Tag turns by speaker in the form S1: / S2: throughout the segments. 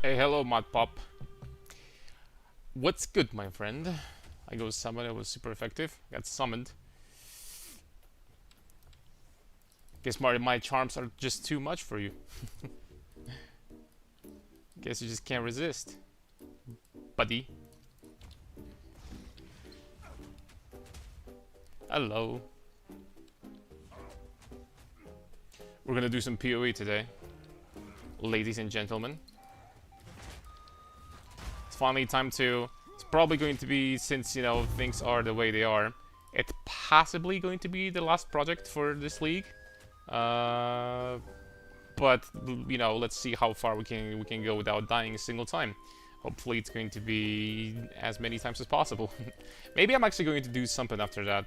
S1: Hey, hello, Mod Pop. What's good, my friend? I go summon, it was super effective. Got summoned. Guess my charms are just too much for you. Guess you just can't resist, buddy. Hello. We're gonna do some PoE today, ladies and gentlemen. It's finally time to... It's probably going to be, since, you know, things are the way they are, it's possibly going to be the last project for this league. But you know, let's see how far we can go without dying a single time. Hopefully it's going to be as many times as possible. Maybe I'm actually going to do something after that.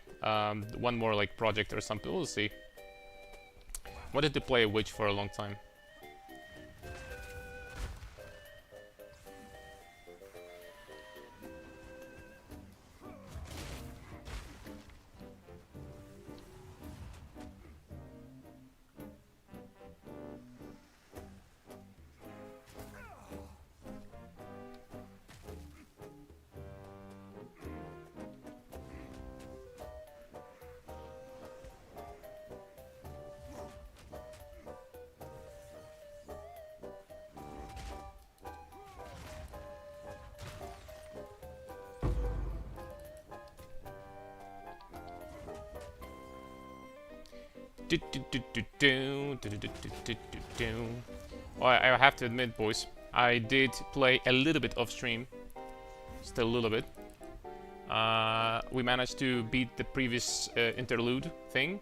S1: One more like project or something, we'll see. Wanted to play a witch for a long time. Well, I have to admit, boys, I did play a little bit off stream. Just a little bit. We managed to beat the previous interlude thing.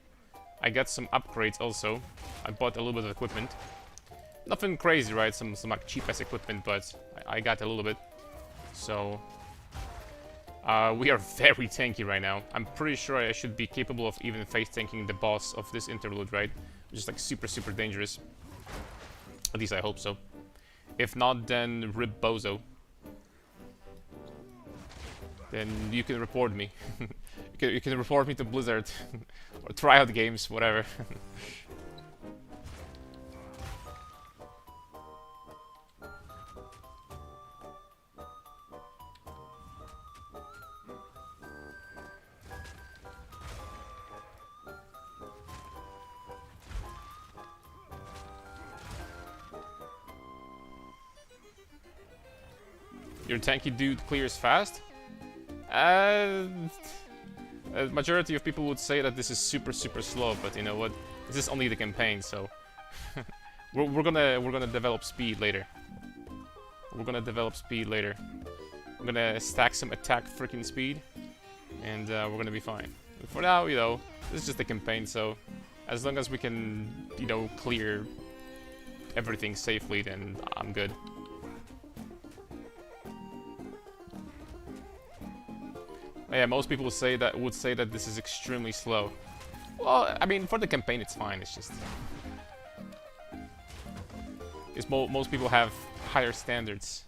S1: I got some upgrades also. I bought a little bit of equipment. Nothing crazy, right? Some like cheap-ass equipment, but I got a little bit. So we are very tanky right now. I'm pretty sure I should be capable of even face tanking the boss of this interlude, right? Which is like super dangerous. At least I hope so. If not, then rip Bozo. Then you can report me. you can report me to Blizzard. Or Tryout Games, whatever. Your tanky dude clears fast? A majority of people would say that this is super slow, but you know what? This is only the campaign, so we're gonna develop speed later. We're gonna stack some attack freaking speed, and we're gonna be fine. But for now, you know, this is just a campaign, so as long as we can, you know, clear everything safely, then I'm good. Yeah, most people would say that this is extremely slow. Well, I mean, for the campaign it's fine. It's just most people have higher standards.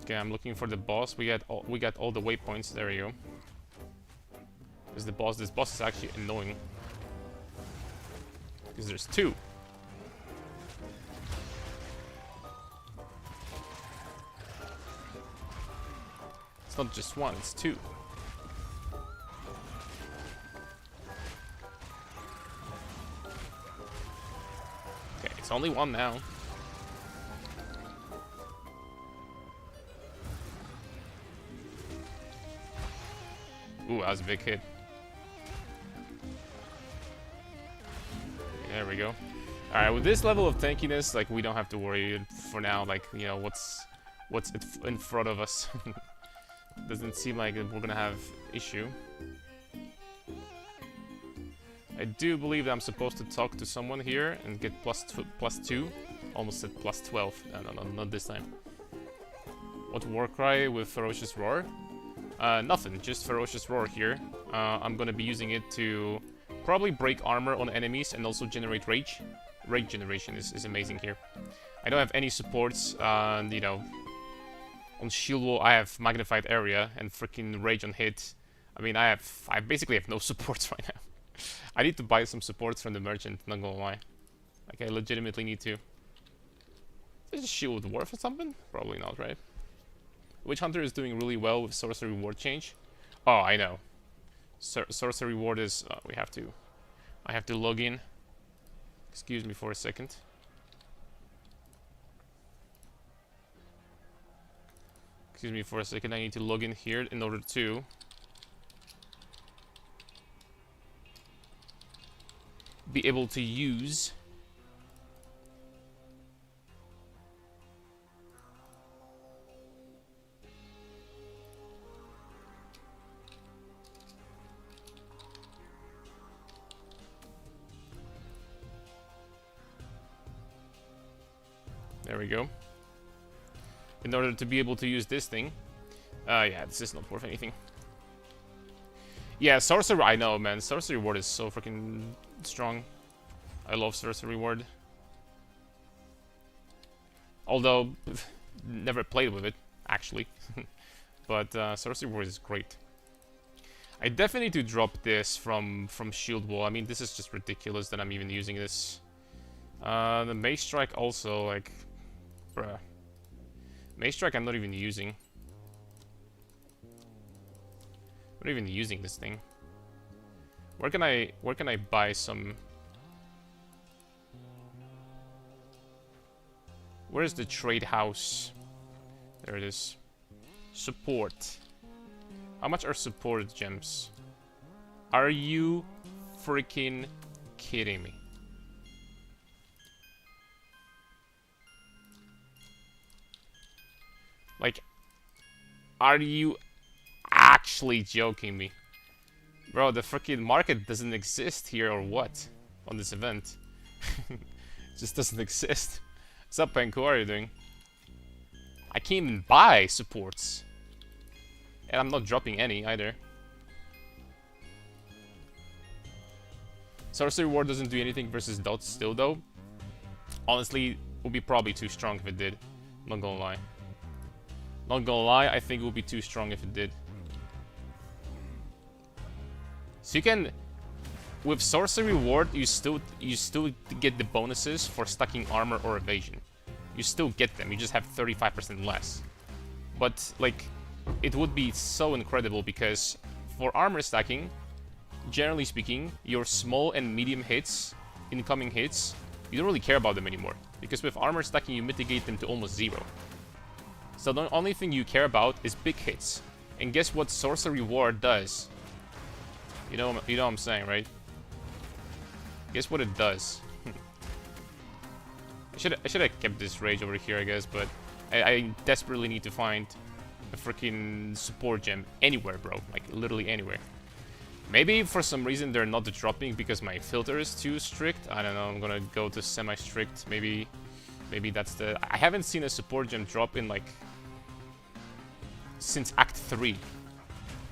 S1: Okay, I'm looking for the boss. We got all the waypoints. There we go. There's the boss. This boss is actually annoying because there's two. It's not just one, it's two. Okay, it's only one now. Ooh, that was a big hit. There we go. Alright, with this level of tankiness, like, we don't have to worry for now, like, you know, what's in front of us. Doesn't seem like we're gonna have issue. I do believe that I'm supposed to talk to someone here and get plus 2. Almost said plus 12. No, not this time. What Warcry with Ferocious Roar? Nothing, just Ferocious Roar here. I'm gonna be using it to probably break armor on enemies and also generate rage. Rage generation is amazing here. I don't have any supports, and you know, on shield wall I have magnified area and freaking rage on hit. I mean, I basically have no supports right now. I need to buy some supports from the merchant, not gonna lie. Like, I legitimately need to. Is this a shield dwarf or something? Probably not, right? Witch Hunter is doing really well with sorcery ward change. Oh, I know. Sorcery ward is... I have to log in. Excuse me for a second. Excuse me for a second. I need to log in here in order to... be able to use... There we go. In order to be able to use this thing. Yeah, this is not worth anything. Yeah, Sorcery... I know, man. Sorcery Ward is so freaking strong. I love Sorcery Ward. Although, never played with it, actually. But Sorcery Ward is great. I definitely need to drop this from Shield Wall. I mean, this is just ridiculous that I'm even using this. The Mace Strike also, like... Bruh. Mace Strike I'm not even using. I'm not even using this thing. Where can I buy some... Where's the trade house? There it is. Support. How much are support gems? Are you freaking kidding me? Like, are you actually joking me? Bro, the freaking market doesn't exist here or what? On this event. It just doesn't exist. What's up, Penku? How are you doing? I can't even buy supports. And I'm not dropping any either. Sorcery Ward doesn't do anything versus dots still though. Honestly, it would be probably too strong if it did. Not gonna lie. Not gonna lie, I think it would be too strong if it did. So you can... With Sorcery Ward, you still get the bonuses for stacking armor or evasion. You still get them, you just have 35% less. But, like, it would be so incredible because for armor stacking, generally speaking, your small and medium hits, incoming hits, you don't really care about them anymore. Because with armor stacking, you mitigate them to almost zero. So the only thing you care about is big hits. And guess what Sorcery Ward does? You know what I'm saying, right? Guess what it does? I should have kept this rage over here, I guess, but I desperately need to find a freaking support gem anywhere, bro. Like, literally anywhere. Maybe for some reason they're not dropping because my filter is too strict. I don't know, I'm gonna go to semi-strict. Maybe that's the... I haven't seen a support gem drop in, like... since Act 3.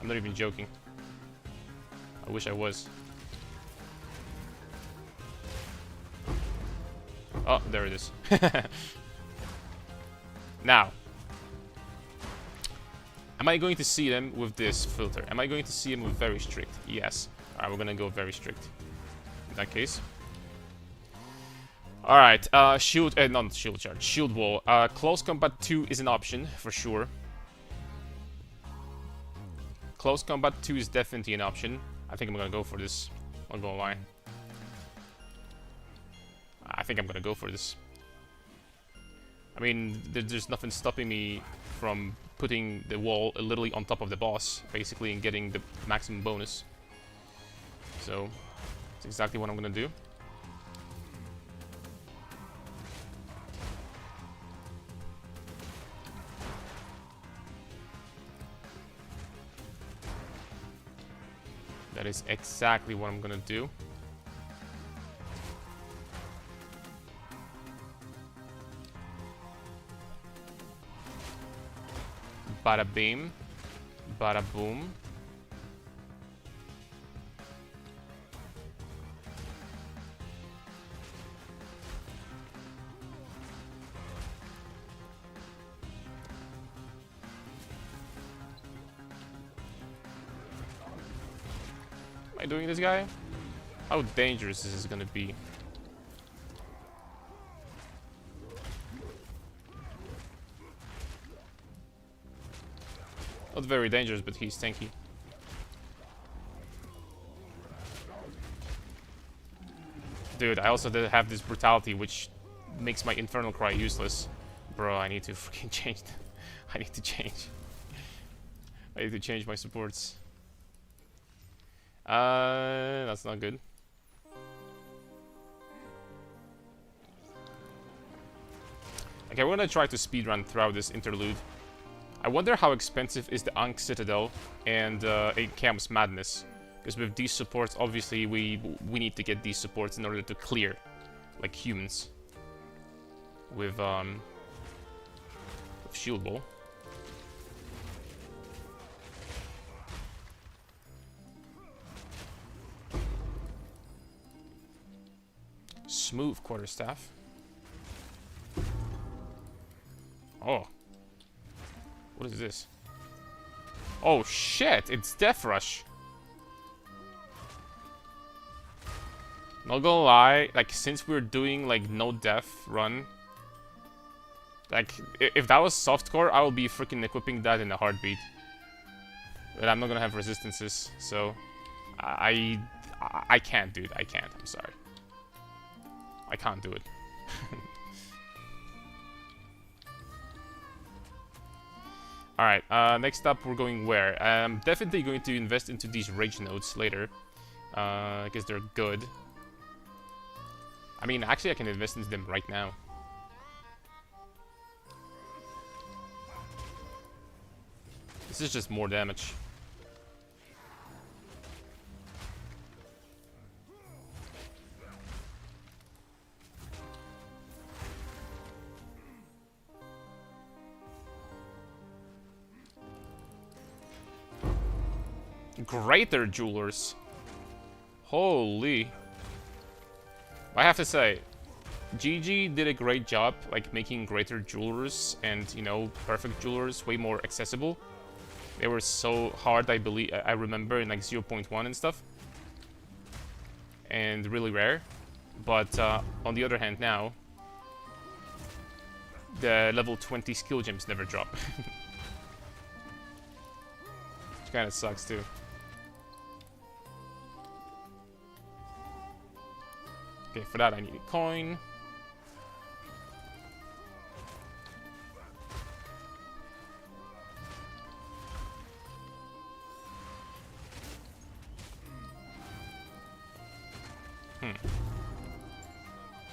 S1: I'm not even joking. I wish I was. Oh, there it is. Now. Am I going to see them with this filter? Am I going to see them with very strict? Yes. Alright, we're gonna go very strict. In that case. Alright, shield... not shield charge. Shield wall. Close combat 2 is an option, for sure. Close combat 2 is definitely an option. I think I'm gonna go for this. I'm not gonna lie. I think I'm gonna go for this. I mean, there's nothing stopping me from putting the wall literally on top of the boss, basically, and getting the maximum bonus. So, that's exactly what I'm gonna do. That is exactly what I'm gonna do. Bada beam. Bada boom. Am I doing this guy? How dangerous is this gonna be? Not very dangerous, but he's tanky. Dude, I also did have this brutality, which makes my Infernal Cry useless. Bro, I need to freaking change. I need to change. I need to change my supports. That's not good. Okay, we're gonna try to speedrun throughout this interlude. I wonder how expensive is the Ankh Citadel and a Camp's Madness. Because with these supports, obviously, we need to get these supports in order to clear, like humans. With Shield Ball. Smooth Quarterstaff. Oh. What is this? Oh shit, it's Death Rush. Not gonna lie, like, since we're doing, like, no death run, like, if that was softcore, I will be freaking equipping that in a heartbeat. But I'm not gonna have resistances, so I can't, dude. I can't. I'm sorry. I can't do it. Alright, next up we're going where? I'm definitely going to invest into these rage nodes later. Because they're good. I mean, actually I can invest into them right now. This is just more damage. Greater Jewelers. Holy. I have to say, GG did a great job, like, making Greater Jewelers and, you know, Perfect Jewelers way more accessible. They were so hard, I remember, in, like, 0.1 and stuff. And really rare. But, on the other hand now, the level 20 skill gems never drop. Which kinda sucks, too. Okay, for that I need a coin.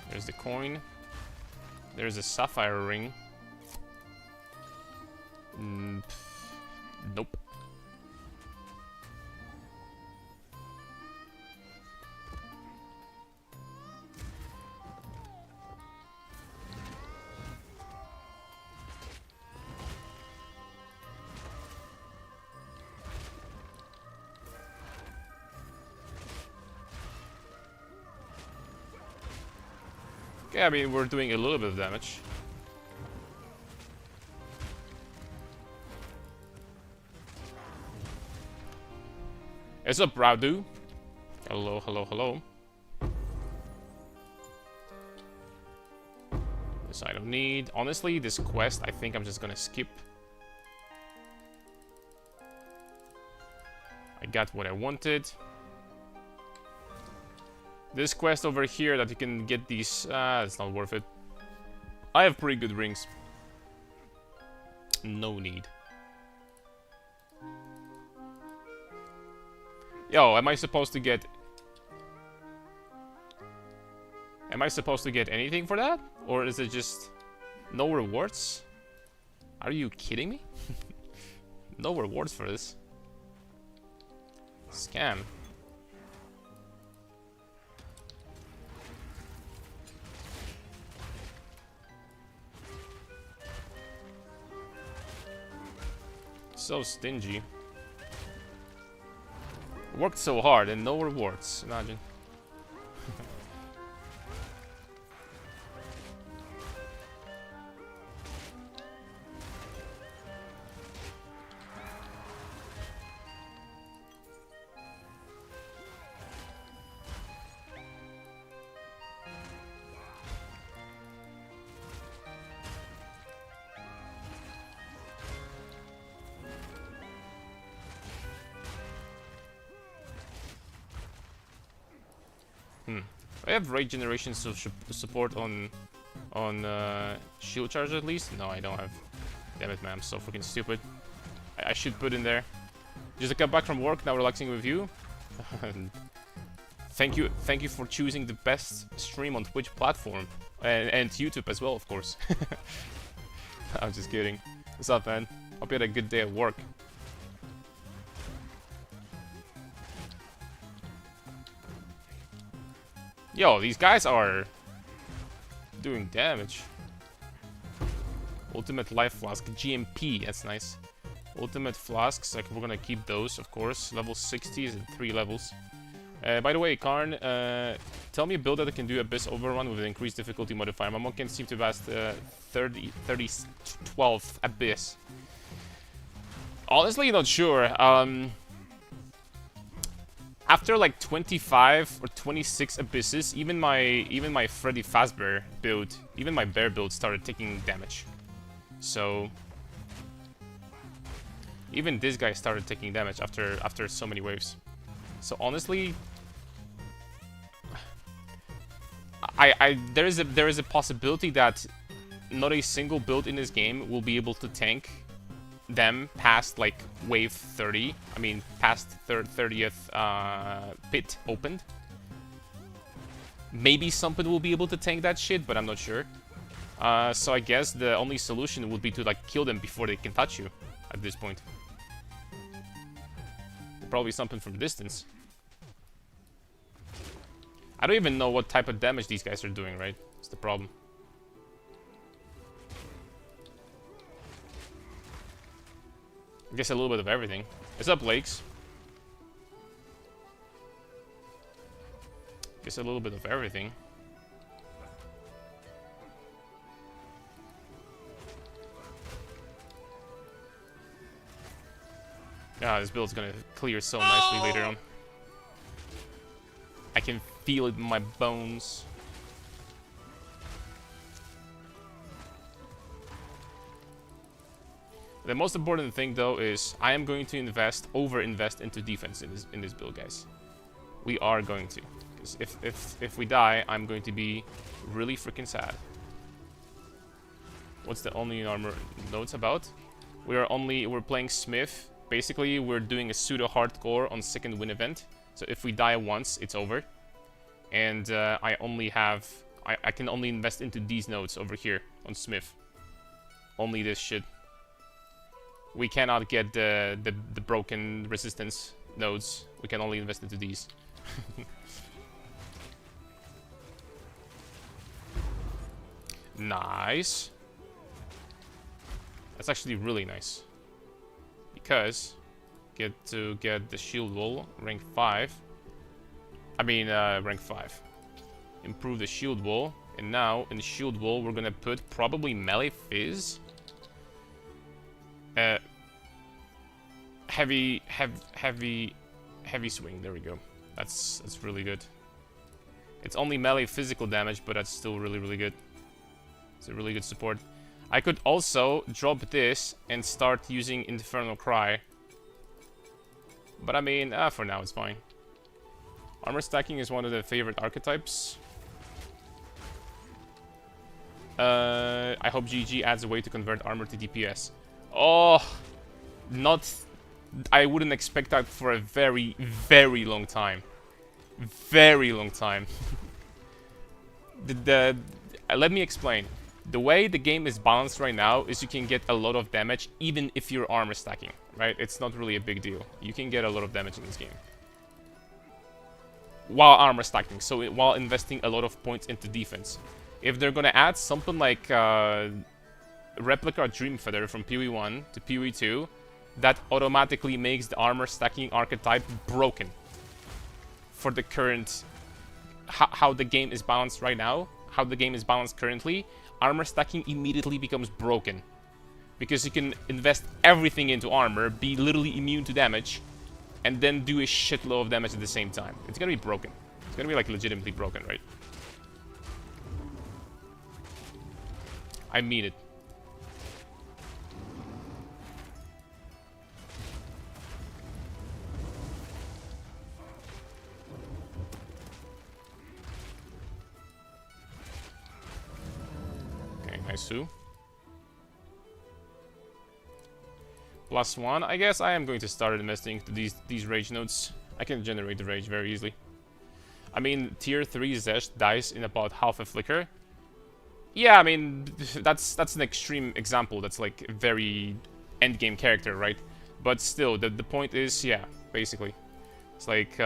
S1: There's the coin. There's a sapphire ring. Nope. Okay, I mean, we're doing a little bit of damage. What's up, Radu? Hello, hello, hello. This I don't need. Honestly, this quest, I think I'm just gonna skip. I got what I wanted. This quest over here that you can get these, it's not worth it. I have pretty good rings. No need. Yo, am I supposed to get... Am I supposed to get anything for that? Or is it just no rewards? Are you kidding me? No rewards for this. Scam. So stingy. Worked so hard and no rewards, imagine. I have regeneration support on shield charge at least. No, I don't have. Damn it, man! I'm so freaking stupid. I should put in there. Just got back from work, now relaxing with you. Thank you for choosing the best stream on Twitch platform and YouTube as well, of course. I'm just kidding. What's up, man? Hope you had a good day at work. Yo, these guys are doing damage. Ultimate Life Flask, GMP, that's nice. Ultimate Flasks, like we're gonna keep those, of course. Level 60 is in 3 levels. By the way, Karn, tell me a build that can do Abyss Overrun with an increased difficulty modifier. My monk can seem to pass the 12th Abyss. Honestly, not sure. After like 25 or 26 Abysses, even my Freddy Fazbear build, even my bear build started taking damage. So even this guy started taking damage after so many waves. So honestly, there is a possibility that not a single build in this game will be able to tank them past like wave 30. I mean past 30th pit opened. Maybe something will be able to tank that shit, but I'm not sure. So I guess the only solution would be to like kill them before they can touch you at this point. Probably something from distance. I don't even know what type of damage these guys are doing, right? That's the problem. I guess a little bit of everything. What's up, Lakes? Guess a little bit of everything. Ah, this build's gonna clear so nicely later on. I can feel it in my bones. The most important thing, though, is I am going to over-invest into defense in this build, guys. We are going to. Because if we die, I'm going to be really freaking sad. What's the only armor notes about? We're playing Smith. Basically, we're doing a pseudo-hardcore on second win event. So if we die once, it's over. And I can only invest into these nodes over here on Smith. Only this shit. We cannot get the broken resistance nodes. We can only invest into these. Nice. That's actually really nice. Because get the shield wall rank 5. I mean rank 5. Improve the shield wall, and now in the shield wall we're gonna put probably melee fizz. Heavy swing. There we go. That's really good. It's only melee physical damage, but that's still really good. It's a really good support. I could also drop this and start using Infernal Cry. But I mean, for now it's fine. Armor stacking is one of the favorite archetypes. I hope GG adds a way to convert armor to DPS. Oh, not... I wouldn't expect that for a very long time. Very long time. Let me explain. The way the game is balanced right now is you can get a lot of damage even if you're armor stacking, right? It's not really a big deal. You can get a lot of damage in this game while armor stacking, so while investing a lot of points into defense. If they're gonna add something like Replica Dream Feather from PoE1 to PoE2, that automatically makes the armor stacking archetype broken for the current... how the game is balanced right now, how the game is balanced currently. Armor stacking immediately becomes broken. Because you can invest everything into armor, be literally immune to damage, and then do a shitload of damage at the same time. It's gonna be broken. It's gonna be like legitimately broken, right? I mean it. Sue. +1. I guess I am going to start investing into these rage nodes. I can generate the rage very easily. I mean, tier 3 Zesh dies in about half a flicker. Yeah, I mean, that's an extreme example. That's like a very endgame character, right? But still, the point is, yeah, basically. It's like,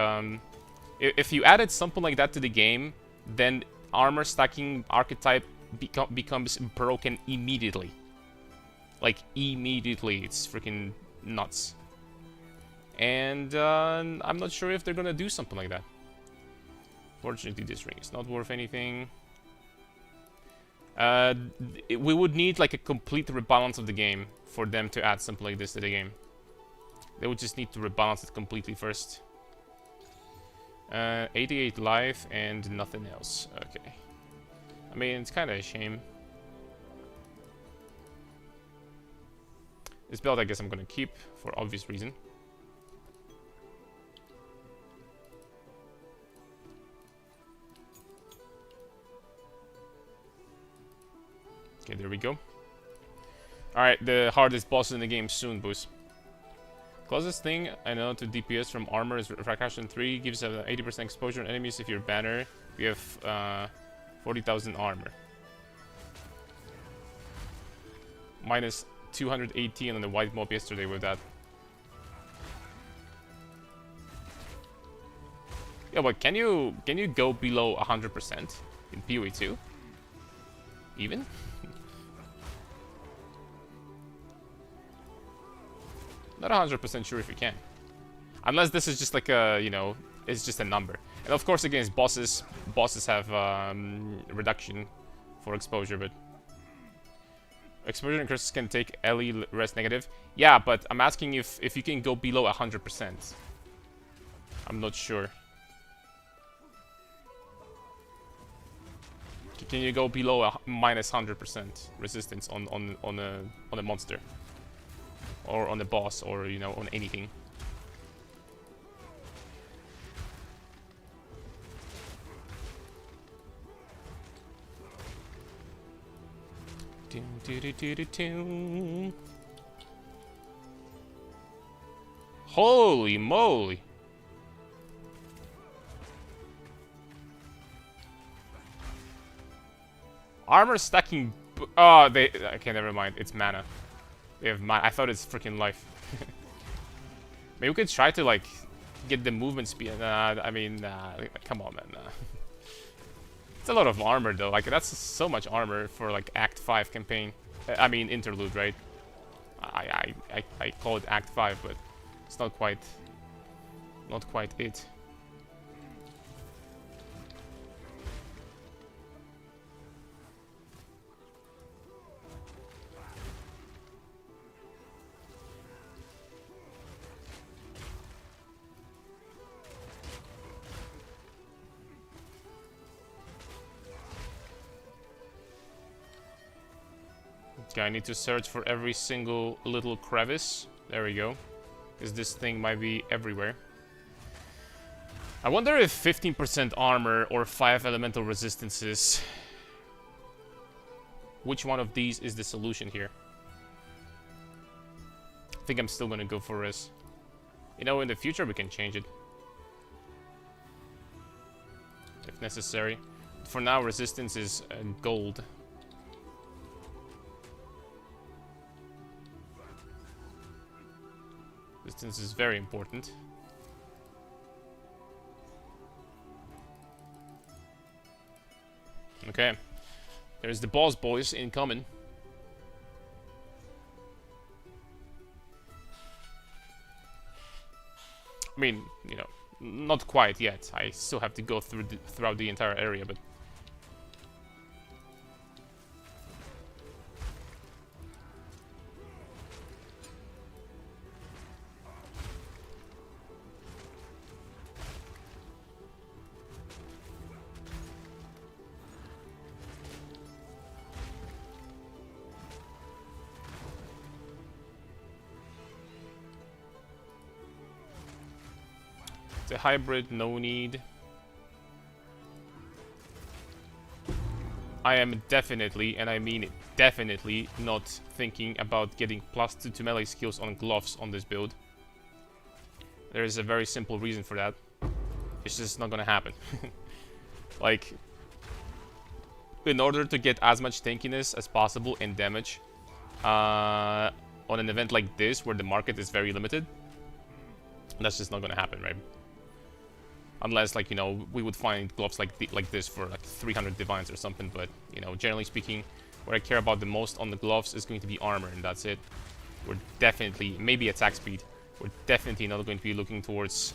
S1: if you added something like that to the game, then armor stacking archetype becomes broken immediately. Like, immediately. It's freaking nuts. And I'm not sure if they're gonna do something like that. Fortunately, this ring is not worth anything. We would need like a complete rebalance of the game for them to add something like this to the game. They would just need to rebalance it completely first. 88 life and nothing else. Okay. I mean, it's kind of a shame. This belt, I guess I'm gonna keep for obvious reason. Okay, there we go. Alright, the hardest boss in the game soon, boys. Closest thing I know to DPS from armor is Refraction 3. Gives an 80% exposure on enemies if you're banner. We have 40,000 armor. Minus 218 on the white mob yesterday with that. Yeah, but can you go below 100% in PoE 2? Even? Not 100% sure if you can. Unless this is just like a, you know, it's just a number. And of course against bosses have reduction for exposure, but exposure and curses can take LE rest negative. Yeah, but I'm asking if you can go below 100%. I'm not sure. Can you go below a minus 100% resistance on a monster? Or on the boss, or, you know, on anything? Holy moly! Armor stacking. Oh, they. Okay, never mind. It's mana. They have mana. I thought it's freaking life. Maybe we could try to like get the movement speed. I mean, come on, man. It's a lot of armor though. Like that's so much armor for like Act 5 campaign. I mean interlude, right? I call it Act 5, but it's not quite it. Okay, I need to search for every single little crevice. There we go. Because this thing might be everywhere. I wonder if 15% armor or 5 elemental resistances... Which one of these is the solution here? I think I'm still gonna go for res. You know, in the future we can change it. If necessary. For now, resistance is gold. Distance is very important. Okay. There's the boss boys incoming. I mean, you know, not quite yet. I still have to go throughout the entire area, but... The hybrid, no need. I am definitely, and I mean it, definitely not thinking about getting +2 to melee skills on gloves on this build. There is a very simple reason for that. It's just not gonna happen. Like, in order to get as much tankiness as possible in damage on an event like this, where the market is very limited, that's just not gonna happen, right? Unless, like, you know, we would find gloves like this for like 300 divines or something. But, you know, generally speaking, what I care about the most on the gloves is going to be armor, and that's it. We're definitely, maybe attack speed. We're definitely not going to be looking towards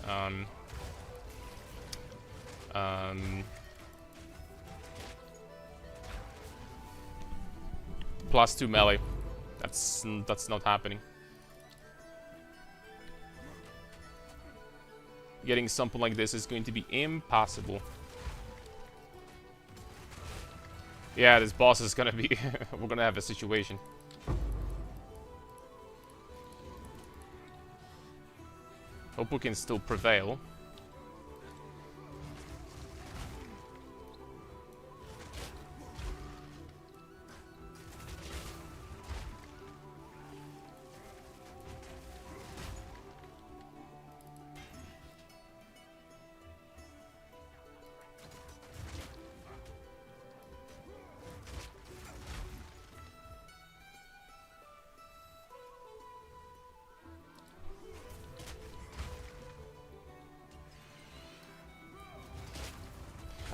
S1: +2 melee. That's not happening. Getting something like this is going to be impossible. Yeah, this boss is gonna be... we're gonna have a situation. Hope we can still prevail.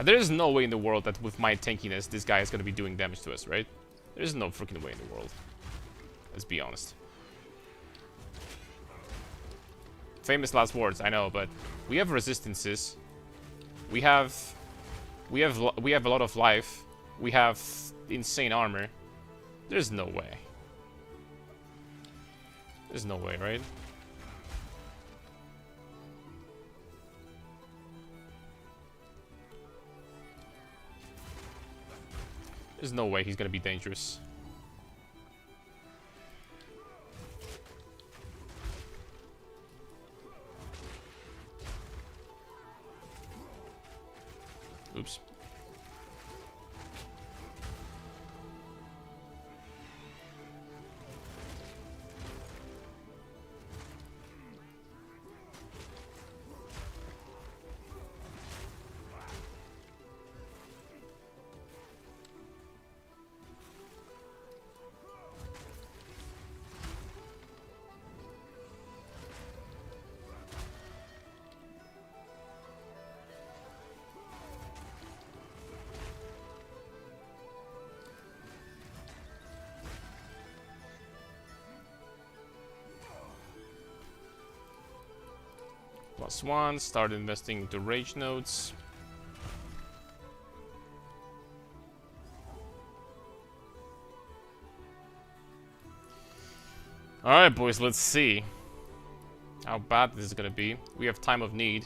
S1: There is no way in the world that with my tankiness, this guy is going to be doing damage to us, right? There's no freaking way in the world. Let's be honest. Famous last words, I know, but we have resistances. We have a lot of life. We have insane armor. There's no way. There's no way, right? There's no way he's gonna be dangerous. Oops. +1, start investing into rage nodes. Alright, boys, let's see how bad this is gonna be. We have time of need.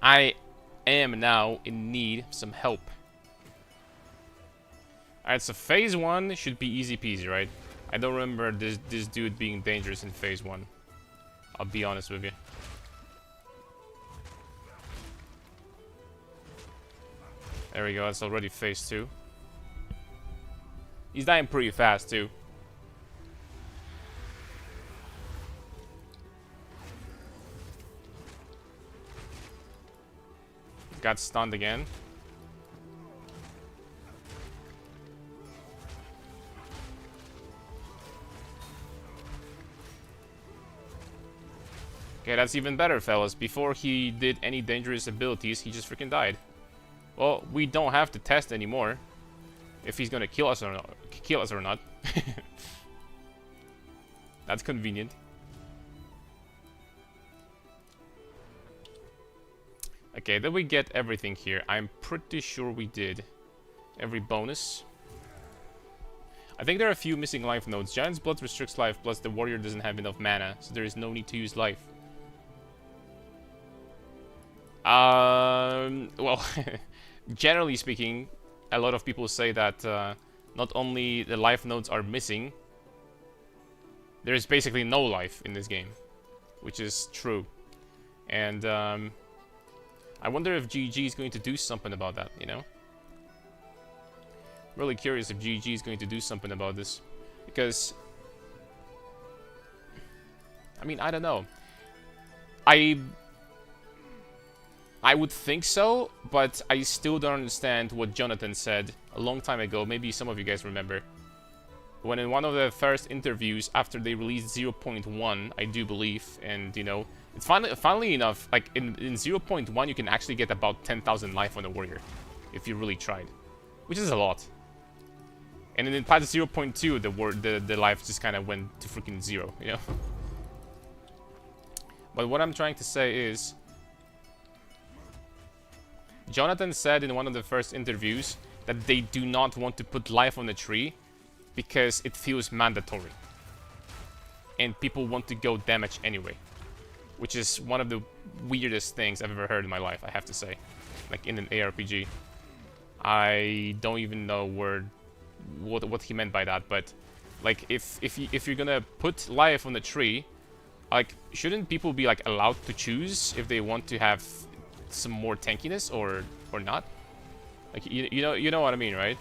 S1: I am now in need of some help. Alright, so phase 1 should be easy peasy, right? I don't remember this dude being dangerous in phase 1. I'll be honest with you. There we go, it's already phase 2. He's dying pretty fast, too. Got stunned again. Okay, that's even better, fellas. Before he did any dangerous abilities, he just freaking died. Well, we don't have to test anymore if he's gonna kill us or not. That's convenient. Okay, did we get everything here? I'm pretty sure we did. Every bonus. I think there are a few missing life nodes. Giant's Blood restricts life, plus the warrior doesn't have enough mana, so there is no need to use life. Well, generally speaking, a lot of people say that not only the life nodes are missing, there is basically no life in this game, which is true. And I wonder if GG is going to do something about that, you know? Really curious if GG is going to do something about this. Because... I mean, I don't know. I would think so, but I still don't understand what Jonathan said a long time ago. Maybe some of you guys remember. When in one of the first interviews after they released 0.1, I do believe, and you know, it's finally enough, like in 0.1 you can actually get about 10,000 life on a warrior, if you really tried. Which is a lot. And then in patch 0.2, the life just kind of went to freaking 0, you know? But what I'm trying to say is... Jonathan said in one of the first interviews that they do not want to put life on the tree because it feels mandatory. And people want to go damage anyway. Which is one of the weirdest things I've ever heard in my life, I have to say. Like in an ARPG. I don't even know what he meant by that, but like if you're gonna put life on the tree, like shouldn't people be like allowed to choose if they want to have some more tankiness or not? Like you know what I mean, right?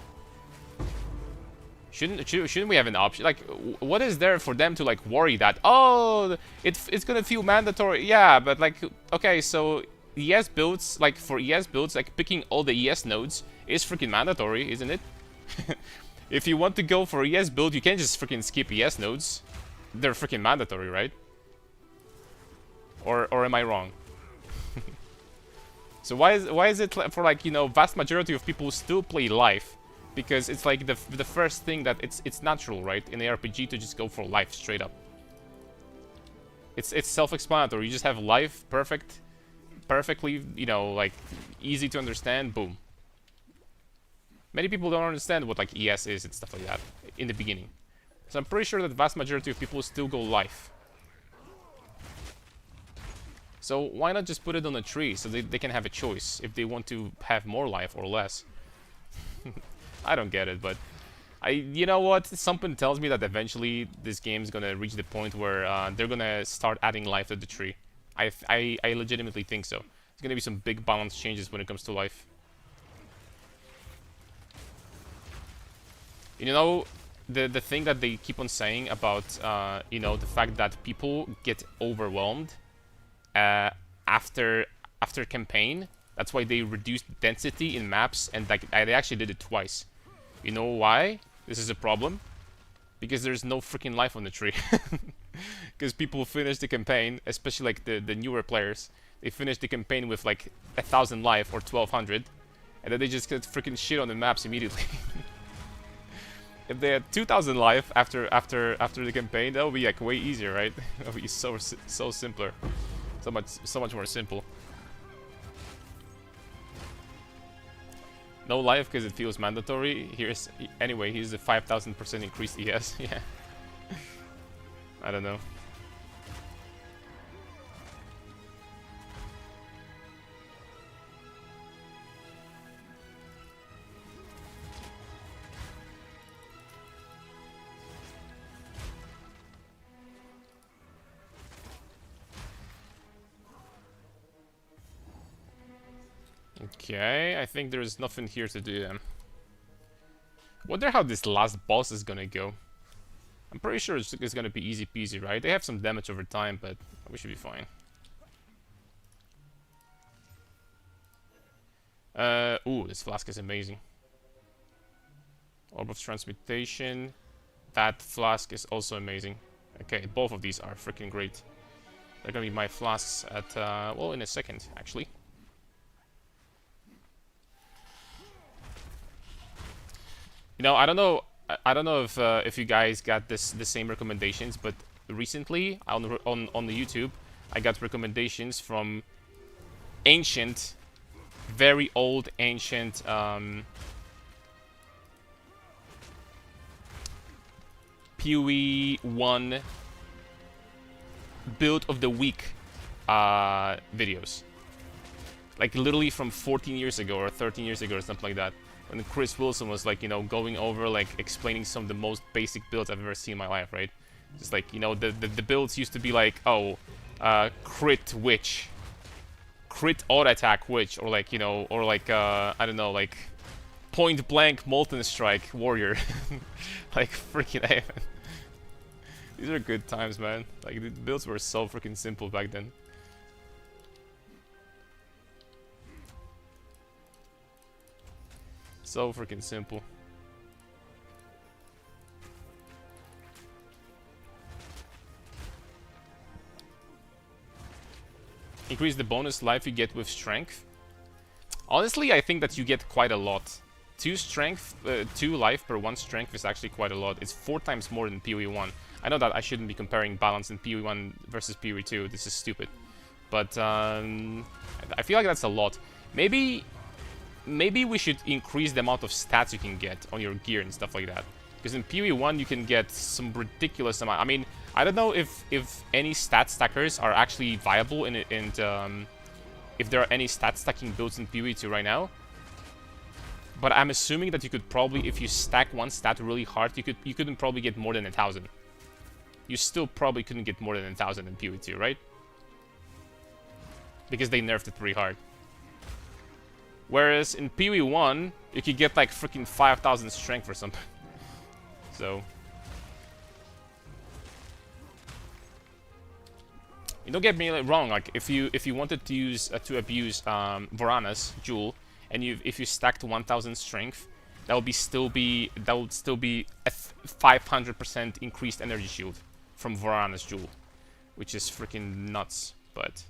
S1: Shouldn't we have an option? Like, what is there for them to like worry that, oh, it's gonna feel mandatory? Yeah, but like, okay, so ES builds, like for ES builds, like picking all the ES nodes is freaking mandatory, isn't it? If you want to go for ES build, you can't just freaking skip ES nodes. They're freaking mandatory, right? Or am I wrong? So why is it for like, you know, vast majority of people still play life? Because it's like the first thing that it's natural, right, in ARPG to just go for life straight up. It's self-explanatory. You just have life perfectly, you know, like easy to understand. Boom. Many people don't understand what like ES is and stuff like that in the beginning. So I'm pretty sure that the vast majority of people still go life. So why not just put it on a tree so they can have a choice if they want to have more life or less? I don't get it, but you know what? Something tells me that eventually this game's gonna reach the point where they're gonna start adding life to the tree. I legitimately think so. There's gonna be some big balance changes when it comes to life. You know, the thing that they keep on saying about you know, the fact that people get overwhelmed after campaign. That's why they reduced density in maps, and like they actually did it twice. You know why this is a problem? Because there's no freaking life on the tree. Because people finish the campaign, especially like the newer players, they finish the campaign with like 1,000 life or 1,200, and then they just get freaking shit on the maps immediately. If they had 2,000 life after the campaign, that would be like way easier, right? That would be so simpler, so much more simple. No life because it feels mandatory. Here's the 5,000% increased ES. Yeah. I don't know. Okay, I think there's nothing here to do then. Wonder how this last boss is gonna go. I'm pretty sure it's gonna be easy peasy, right? They have some damage over time, but we should be fine. Ooh, this flask is amazing. Orb of Transmutation. That flask is also amazing. Okay, both of these are freaking great. They're gonna be my flasks at, well, in a second, actually. You know, I don't know if you guys got the same recommendations, but recently on the YouTube, I got recommendations from ancient, very old ancient PoE 1 build of the week videos. Like literally from 14 years ago or 13 years ago or something like that. When Chris Wilson was like, you know, going over, like, explaining some of the most basic builds I've ever seen in my life, right? Just like, you know, the builds used to be like, oh, crit witch, crit auto attack witch, or like, you know, or like I don't know, like point blank molten strike warrior. Like freaking A, man. These are good times, man. Like the builds were so freaking simple back then. So freaking simple. Increase the bonus life you get with strength. Honestly, I think that you get quite a lot. 2 strength, 2 life per 1 strength is actually quite a lot. It's 4 times more than PoE 1. I know that I shouldn't be comparing balance in PoE 1 versus PoE 2. This is stupid. But I feel like that's a lot. Maybe we should increase the amount of stats you can get on your gear and stuff like that. Because in PoE 1 you can get some ridiculous amount. I mean, I don't know if any stat stackers are actually viable in it, and if there are any stat stacking builds in PoE 2 right now. But I'm assuming that you could probably, if you stack one stat really hard, you couldn't probably get more than 1,000. You still probably couldn't get more than 1,000 in PoE 2, right? Because they nerfed it pretty hard. Whereas in PoE 1, you could get like freaking 5,000 strength or something. So you don't get me wrong. Like if you wanted to use to abuse Varana's jewel, and if you stacked 1,000 strength, that would still be a 500% increased energy shield from Varana's jewel, which is freaking nuts. But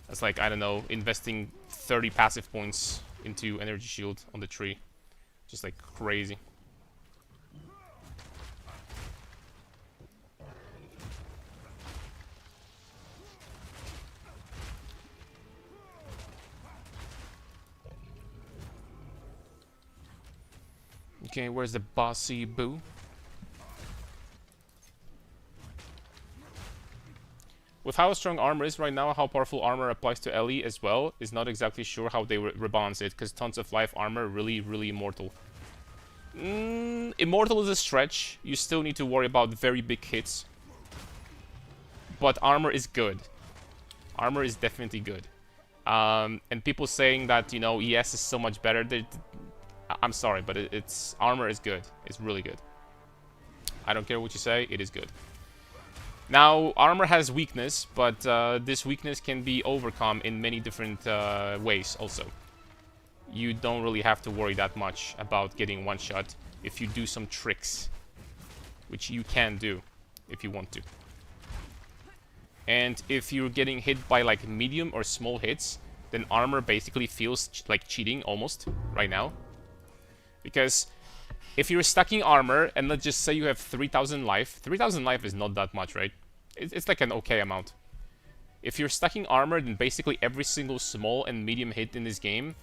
S1: that's like, I don't know, investing 30 passive points into energy shield on the tree, just like crazy. Okay, where's the bossy boo? With how strong armor is right now, how powerful armor applies to Ellie as well, is not exactly sure how they rebalance it, because tons of life armor really immortal. Immortal is a stretch. You still need to worry about very big hits. But armor is good. Armor is definitely good. And people saying that, you know, ES is so much better, I'm sorry, but it's armor is good. It's really good. I don't care what you say, it is good. Now, armor has weakness, but this weakness can be overcome in many different ways also. You don't really have to worry that much about getting one shot if you do some tricks, which you can do if you want to. And if you're getting hit by like medium or small hits, then armor basically feels like cheating almost right now. Because if you're stacking armor, and let's just say you have 3,000 life, 3,000 life is not that much, right? It's like an okay amount. If you're stacking armor, then basically every single small and medium hit in this game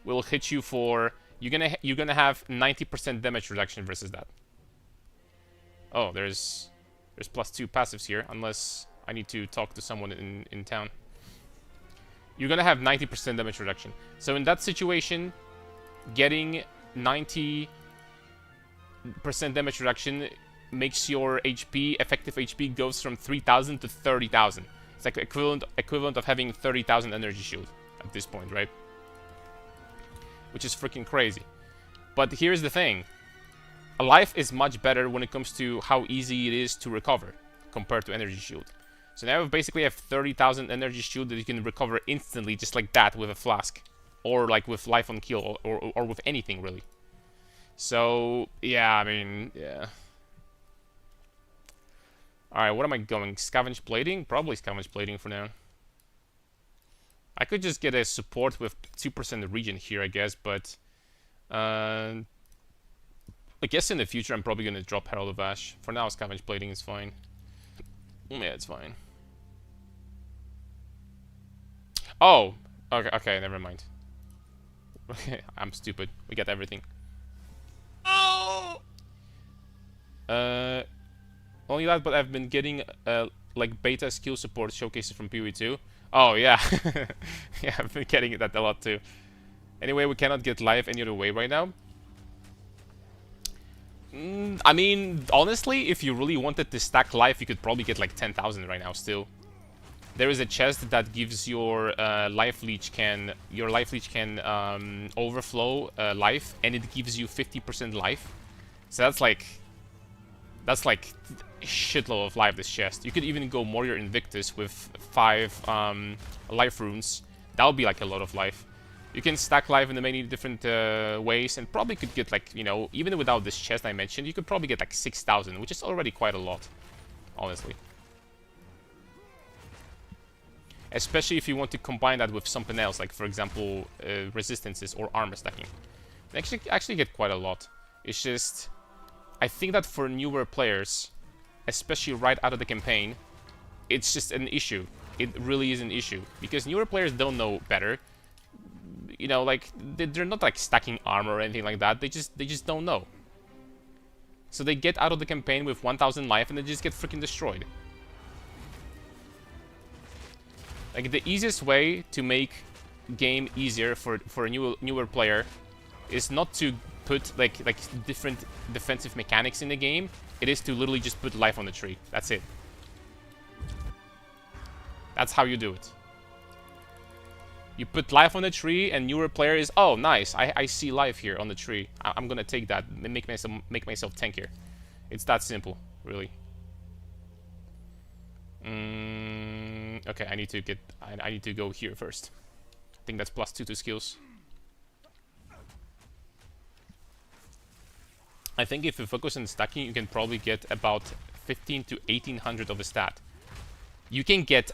S1: will hit you for... You're gonna have 90% damage reduction versus that. Oh, there's +2 passives here, unless I need to talk to someone in town. You're gonna have 90% damage reduction. So in that situation, getting 90% damage reduction makes your HP, effective HP, goes from 3,000 to 30,000. It's like equivalent of having 30,000 energy shield at this point, right? Which is freaking crazy. But here's the thing. Life is much better when it comes to how easy it is to recover compared to energy shield. So now we basically have 30,000 energy shield that you can recover instantly, just like that, with a flask. Or like with life on kill, or with anything really. So yeah, I mean, yeah. Alright, what am I going? Scavenge plating? Probably scavenge plating for now. I could just get a support with 2% regen here, I guess, but I guess in the future I'm probably gonna drop Herald of Ash. For now, scavenge plating is fine. Yeah, it's fine. Oh, okay, never mind. I'm stupid. We get everything. Oh! Only that, but I've been getting like beta skill support showcases from PoE 2. Oh yeah, yeah, I've been getting that a lot too. Anyway, we cannot get life any other way right now. I mean, honestly, if you really wanted to stack life, you could probably get like 10,000 right now still. there is a chest that gives your life leech can overflow life, and it gives you 50% life. So that's like a shitload of life, this chest. You could even go Warrior Invictus with 5 life runes. That would be like a lot of life. You can stack life in many different ways, and probably could get like, you know, even without this chest I mentioned, you could probably get like 6,000, which is already quite a lot, honestly. Especially if you want to combine that with something else, like for example, resistances or armor stacking. Actually get quite a lot. It's just, I think that for newer players, especially right out of the campaign, it's just an issue. It really is an issue, because newer players don't know better. You know, like they're not like stacking armor or anything like that. They just don't know. So they get out of the campaign with 1,000 life and they just get freaking destroyed. Like the easiest way to make game easier for a newer player is not to put like different defensive mechanics in the game. It is to literally just put life on the tree. That's it. That's how you do it. You put life on the tree, and newer player is, oh nice, I see life here on the tree. I'm gonna take that and make myself tankier. It's that simple, really. Okay, I need to go here first. I think that's +2 to skills. I think if you focus on stacking, you can probably get about 15 to 1800 of a stat. You can get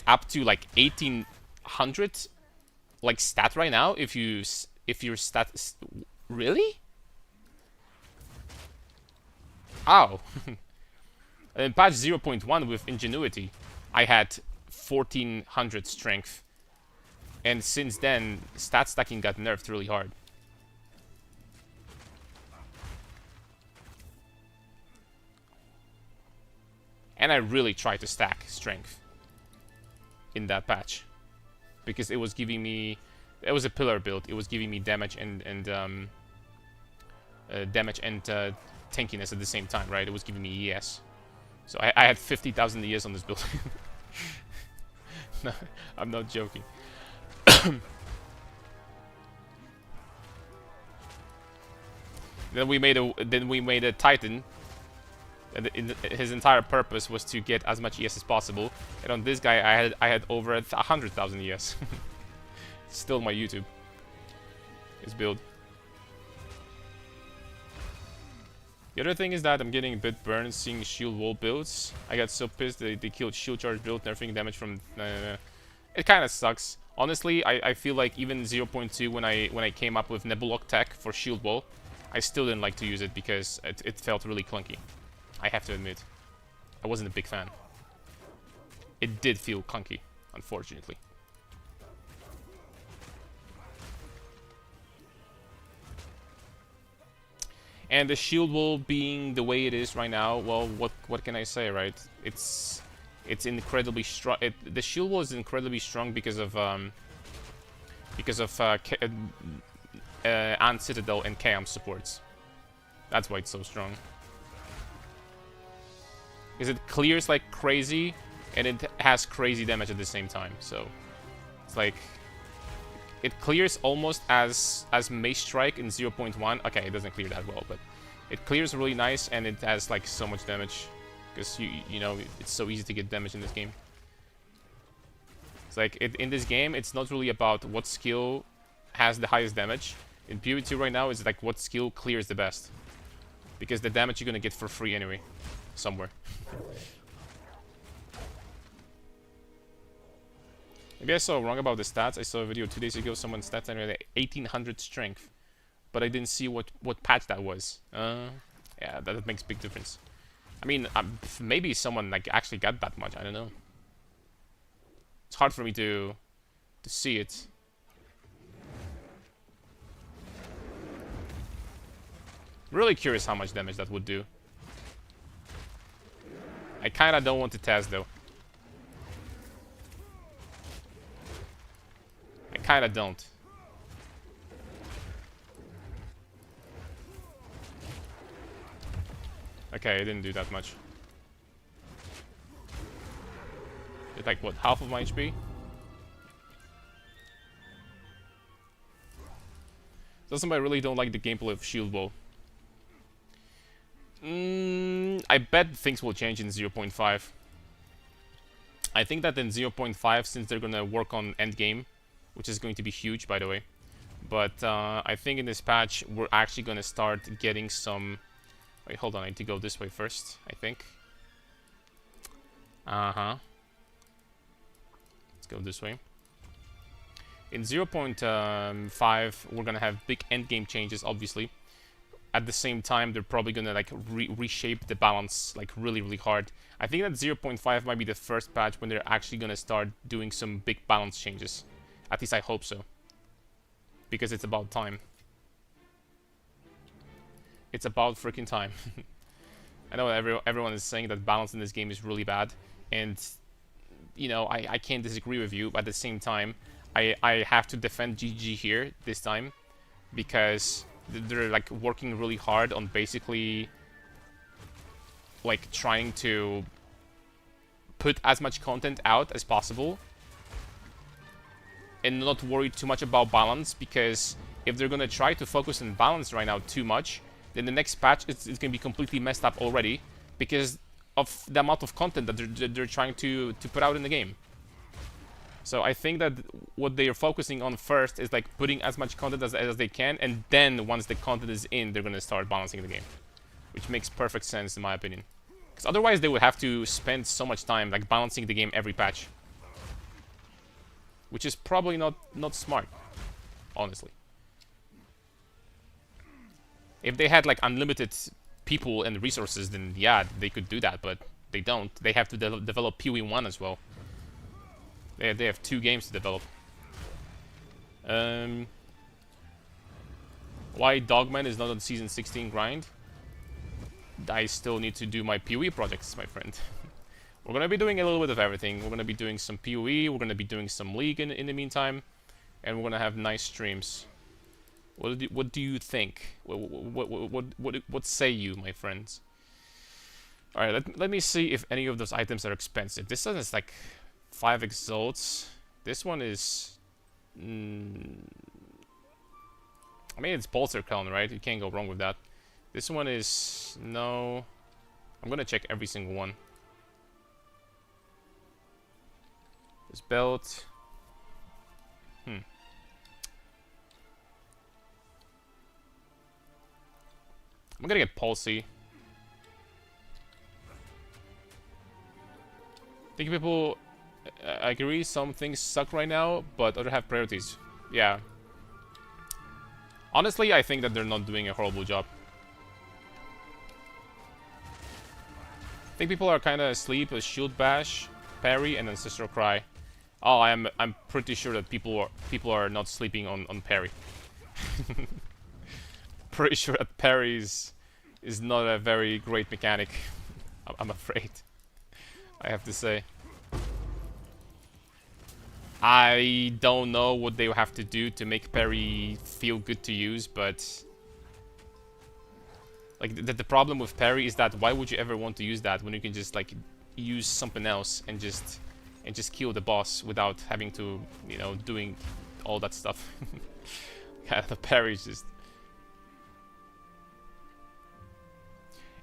S1: up to like 1800 like stat right now if your stat really? Ow. In patch 0.1 with Ingenuity, I had 1400 strength. And since then, stat stacking got nerfed really hard. And I really tried to stack strength in that patch, because it was giving me, it was a pillar build. It was giving me damage and tankiness at the same time, right? It was giving me ES. So I had 50,000 ES on this build. No, I'm not joking. Then we made a Titan, and his entire purpose was to get as much ES as possible. And on this guy, I had over 100,000 ES. Still my YouTube. His build. The other thing is that I'm getting a bit burned seeing shield wall builds. I got so pissed they killed shield charge build, nerfing damage from. It kind of sucks. Honestly, I feel like even 0.2 when I came up with Nebulok tech for shield wall, I still didn't like to use it because it felt really clunky. I have to admit, I wasn't a big fan. It did feel clunky, unfortunately. And the shield wall being the way it is right now, well, what can I say, right? It's incredibly strong. The shield wall is incredibly strong because of Ant Citadel and Chaos supports. That's why it's so strong. Because it clears like crazy, and it has crazy damage at the same time. So it's like it clears almost as Mace Strike in 0.1. Okay, it doesn't clear that well, but it clears really nice, and it has like so much damage. Because you know, it's so easy to get damage in this game. It's like in this game, it's not really about what skill has the highest damage. In PvP right now, it's like what skill clears the best. Because the damage you're gonna get for free anyway, somewhere. Maybe I saw wrong about the stats. I saw a video 2 days ago, someone's stats had 1800 strength, but I didn't see what patch that was. Yeah, that makes a big difference. I mean, maybe someone like actually got that much. I don't know. It's hard for me to see it. Really curious how much damage that would do. I kind of don't want to test though. I kind of don't. Okay, it didn't do that much. With like, what, half of my HP? That's why I really don't like the gameplay of Shield Bow. I bet things will change in 0.5. I think that in 0.5, since they're gonna work on endgame, which is going to be huge, by the way. But I think in this patch, we're actually gonna start getting some... Wait, hold on, I need to go this way first, I think. Let's go this way. In 0.5, we're gonna have big endgame changes, obviously. At the same time, they're probably gonna like reshape the balance like really hard. I think that 0.5 might be the first patch when they're actually gonna start doing some big balance changes. At least I hope so. Because it's about time. It's about freaking time. I know everyone is saying that balance in this game is really bad. And, you know, I can't disagree with you. But at the same time, I have to defend GG here this time. Because they're like working really hard on basically like trying to put as much content out as possible and not worry too much about balance, because if they're gonna try to focus on balance right now too much, then the next patch it's gonna be completely messed up already because of the amount of content that they're trying to put out in the game. So I think that what they are focusing on first is like putting as much content as they can, and then once the content is in, they're gonna start balancing the game, which makes perfect sense in my opinion. Because otherwise they would have to spend so much time like balancing the game every patch, which is probably not smart, honestly. If they had like unlimited people and resources, then yeah, they could do that, but they don't. They have to develop PoE1 as well. They have 2 games to develop. Why Dogman is not on Season 16 grind? I still need to do my PoE projects, my friend. We're gonna be doing a little bit of everything. We're gonna be doing some PoE, we're gonna be doing some League in the meantime, and we're gonna have nice streams. What do you think? What say you, my friends? Alright, let me see if any of those items are expensive. This one is like 5 exalts. This one is... I mean, it's Pulsar Cone, right? You can't go wrong with that. This one is... No. I'm gonna check every single one. This belt... I'm gonna get Palsy. I think people agree some things suck right now, but others have priorities. Yeah. Honestly, I think that they're not doing a horrible job. I think people are kind of asleep with Shield Bash, Parry, and Ancestral Cry. Oh, I'm pretty sure that people are not sleeping on Parry. Pretty sure that Parry is not a very great mechanic. I'm afraid. I have to say. I don't know what they will have to do to make Parry feel good to use, but like the problem with Parry is that why would you ever want to use that when you can just like use something else and just kill the boss without having to, you know, doing all that stuff. Yeah, the Parry is just...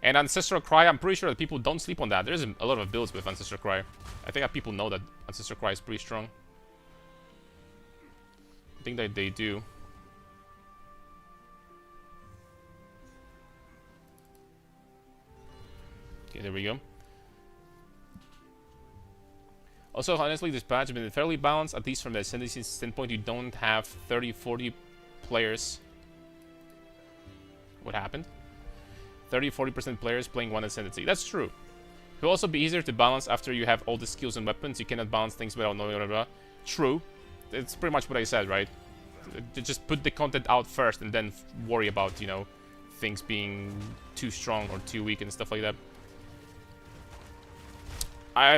S1: And Ancestral Cry, I'm pretty sure that people don't sleep on that. There's a lot of builds with Ancestral Cry. I think that people know that Ancestral Cry is pretty strong. I think that they do. Okay, there we go. Also, honestly, this patch has been fairly balanced, at least from the ascendancy standpoint. You don't have 30-40 players. What happened? 30-40% players playing one ascendancy. That's true. It will also be easier to balance after you have all the skills and weapons. You cannot balance things without knowing blah, blah, blah. True. It's pretty much what I said, right? Just put the content out first and then worry about, you know, things being too strong or too weak and stuff like that.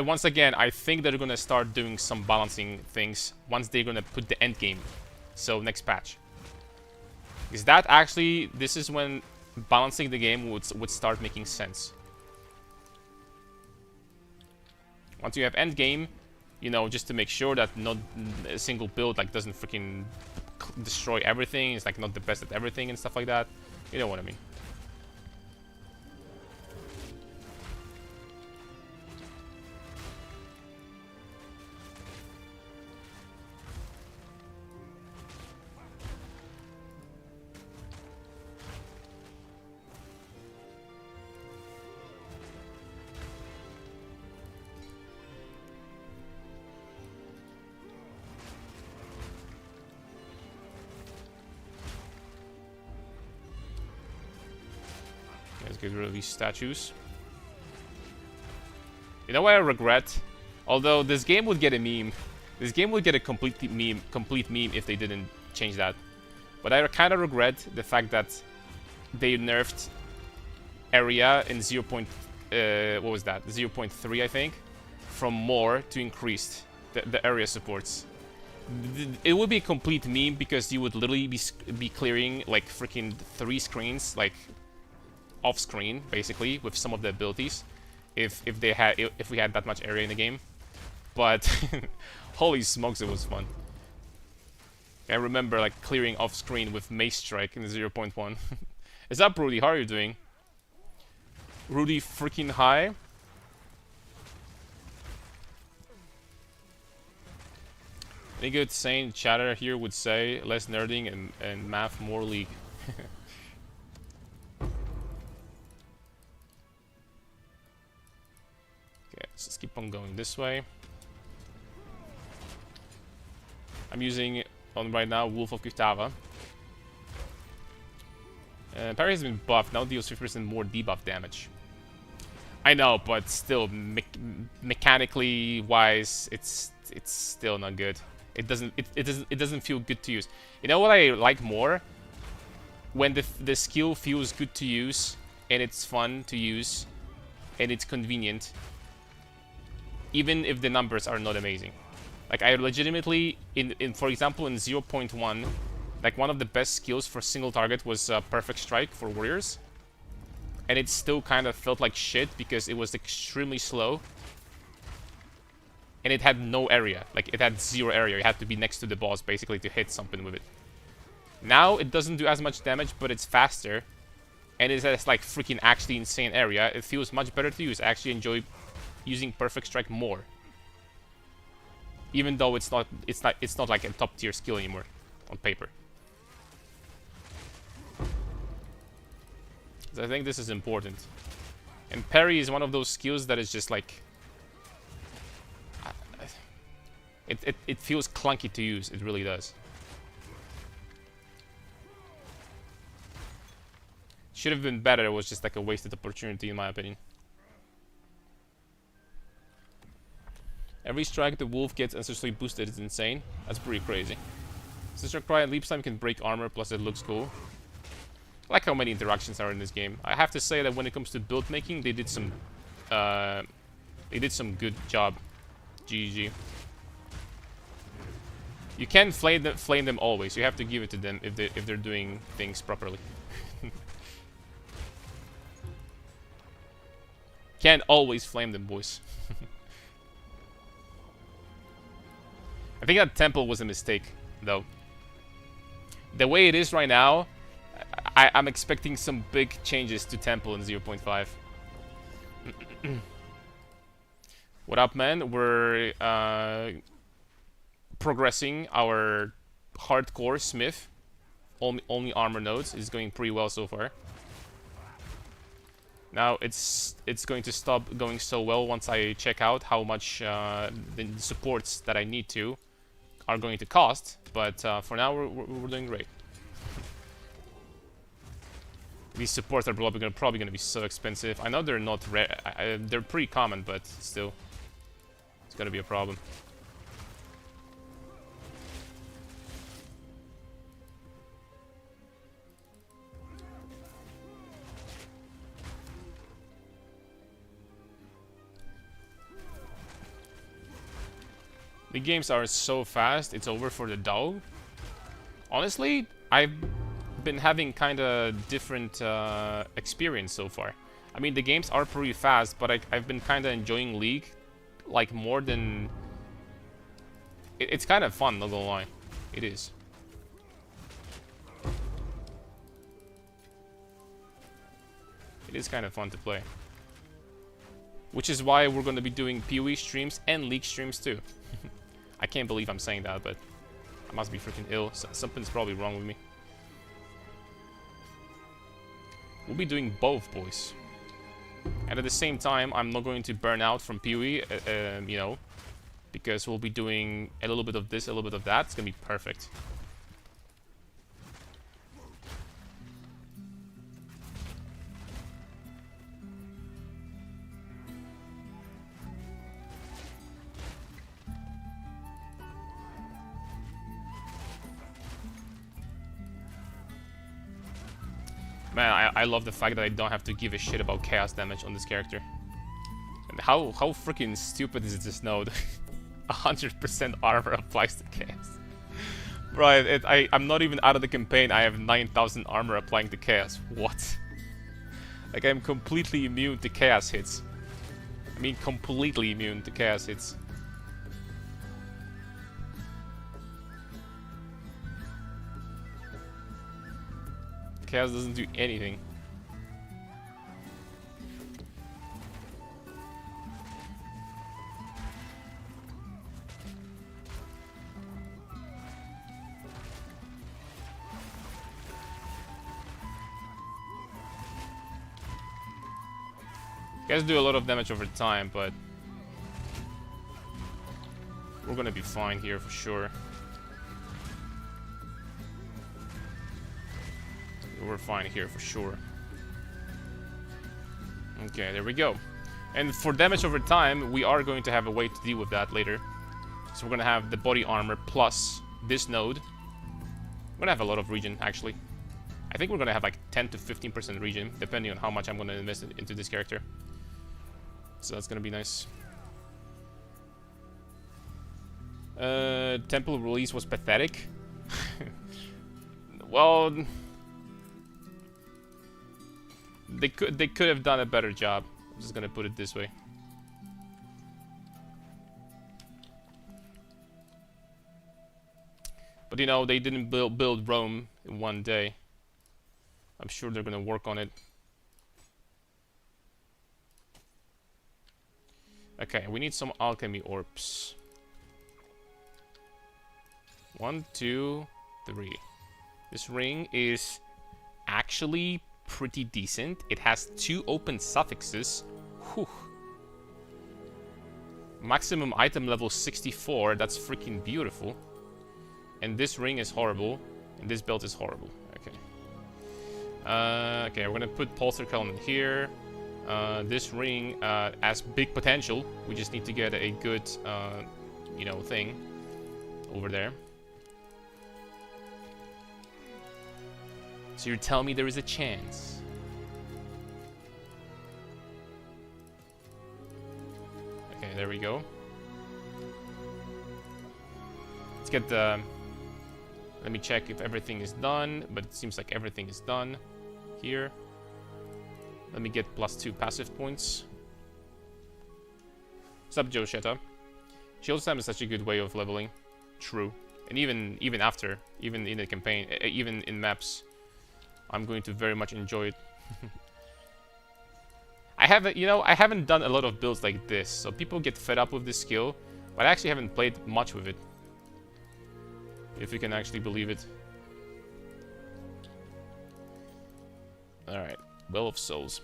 S1: Once again, I think they're gonna start doing some balancing things once they're gonna put the end game. So next patch. Is that actually, this is when balancing the game would start making sense. Once you have end game, You know, just to make sure that not a single build like doesn't freaking destroy everything. It's like not the best at everything and stuff like that. You know what I mean. Let's get rid of these statues. You know what I regret? Although this game would get a meme. This game would get a complete meme if they didn't change that. But I kind of regret the fact that they nerfed area in 0. What was that? 0.3, I think, from more to increased the area supports. It would be a complete meme because you would literally be clearing like freaking 3 screens, like off screen basically, with some of the abilities if we had that much area in the game. But holy smokes, it was fun. I remember like clearing off screen with Mace Strike in the 0.1. Is up, Rudy? How are you doing? Rudy freaking high. Any good sane chatter here would say less nerding and math, more league. Let's just keep on going this way. I'm using on right now Wolf of Kitava. Parry has been buffed, now deals 50% more debuff damage. I know, but still, mechanically wise, it's still not good. It doesn't feel good to use. You know what I like more? When the skill feels good to use, and it's fun to use, and it's convenient. Even if the numbers are not amazing. Like, I legitimately, for example, in 0.1, like, one of the best skills for single target was Perfect Strike for Warriors. And it still kind of felt like shit because it was extremely slow. And it had no area. Like, it had 0 area. You had to be next to the boss, basically, to hit something with it. Now, it doesn't do as much damage, but it's faster. And it has, like, freaking actually insane area. It feels much better to use. I actually enjoy using Perfect Strike more, even though it's not like a top tier skill anymore on paper. So I think this is important. And parry is one of those skills that is just like it feels clunky to use. It really does. Should have been better. It was just like a wasted opportunity in my opinion. Every strike the wolf gets ancestrally boosted is insane. That's pretty crazy. Sister Cry and Leap Time can break armor, plus it looks cool. I like how many interactions are in this game. I have to say that when it comes to build making, they did some good job. GG. You can't flame them always. You have to give it to them if they're doing things properly. Can't always flame them, boys. I think that temple was a mistake, though. The way it is right now, I'm expecting some big changes to temple in 0.5. What up, man? We're progressing our hardcore smith. Only armor nodes is going pretty well so far. Now it's going to stop going so well once I check out how much the supports that I need to are going to cost, but for now we're doing great. These supports are probably going to be so expensive. I know they're not rare, they're pretty common, but still, it's going to be a problem. The games are so fast, it's over for the dog. Honestly, I've been having kind of different experience so far. I mean, the games are pretty fast, but I've been kind of enjoying League, like, more than It's kind of fun, not gonna lie. It is. It is kind of fun to play. Which is why we're gonna be doing PoE streams and League streams too. I can't believe I'm saying that, but I must be freaking ill. Something's probably wrong with me. We'll be doing both, boys. And at the same time, I'm not going to burn out from PoE, you know, because we'll be doing a little bit of this, a little bit of that. It's gonna be perfect. Man, I love the fact that I don't have to give a shit about chaos damage on this character. And how freaking stupid is this node? 100% armor applies to chaos. Right, I'm not even out of the campaign. I have 9,000 armor applying to chaos. What? Like, I'm completely immune to chaos hits. I mean, completely immune to chaos hits. Chaos doesn't do anything. Guys do a lot of damage over time, but we're gonna be fine here for sure. We're fine here for sure. Okay, there we go. And for damage over time, we are going to have a way to deal with that later. So we're gonna have the body armor plus this node. We're gonna have a lot of regen, actually. I think we're gonna have like 10 to 15% regen, depending on how much I'm gonna invest into this character. So that's gonna be nice. Temple release was pathetic. Well, they could have done a better job. I'm just gonna put it this way. But you know, they didn't build Rome in one day. I'm sure they're gonna work on it. Okay, we need some alchemy orbs. 1, 2, 3. This ring is actually pretty decent. It has 2 open suffixes. Whew. Maximum item level 64. That's freaking beautiful. And this ring is horrible. And this belt is horrible. Okay. Okay, we're gonna put Pulsar Column in here. This ring has big potential. We just need to get a good, you know, thing over there. So you're telling me there is a chance? Okay, there we go. Let's get the... Let me check if everything is done, but it seems like everything is done here. Let me get +2 passive points. What's up, Joe Shetta? Shield Slam is such a good way of leveling. True. And even after, even in the campaign, even in maps, I'm going to very much enjoy it. I haven't done a lot of builds like this, so people get fed up with this skill, but I actually haven't played much with it. If you can actually believe it. Alright, Well of Souls.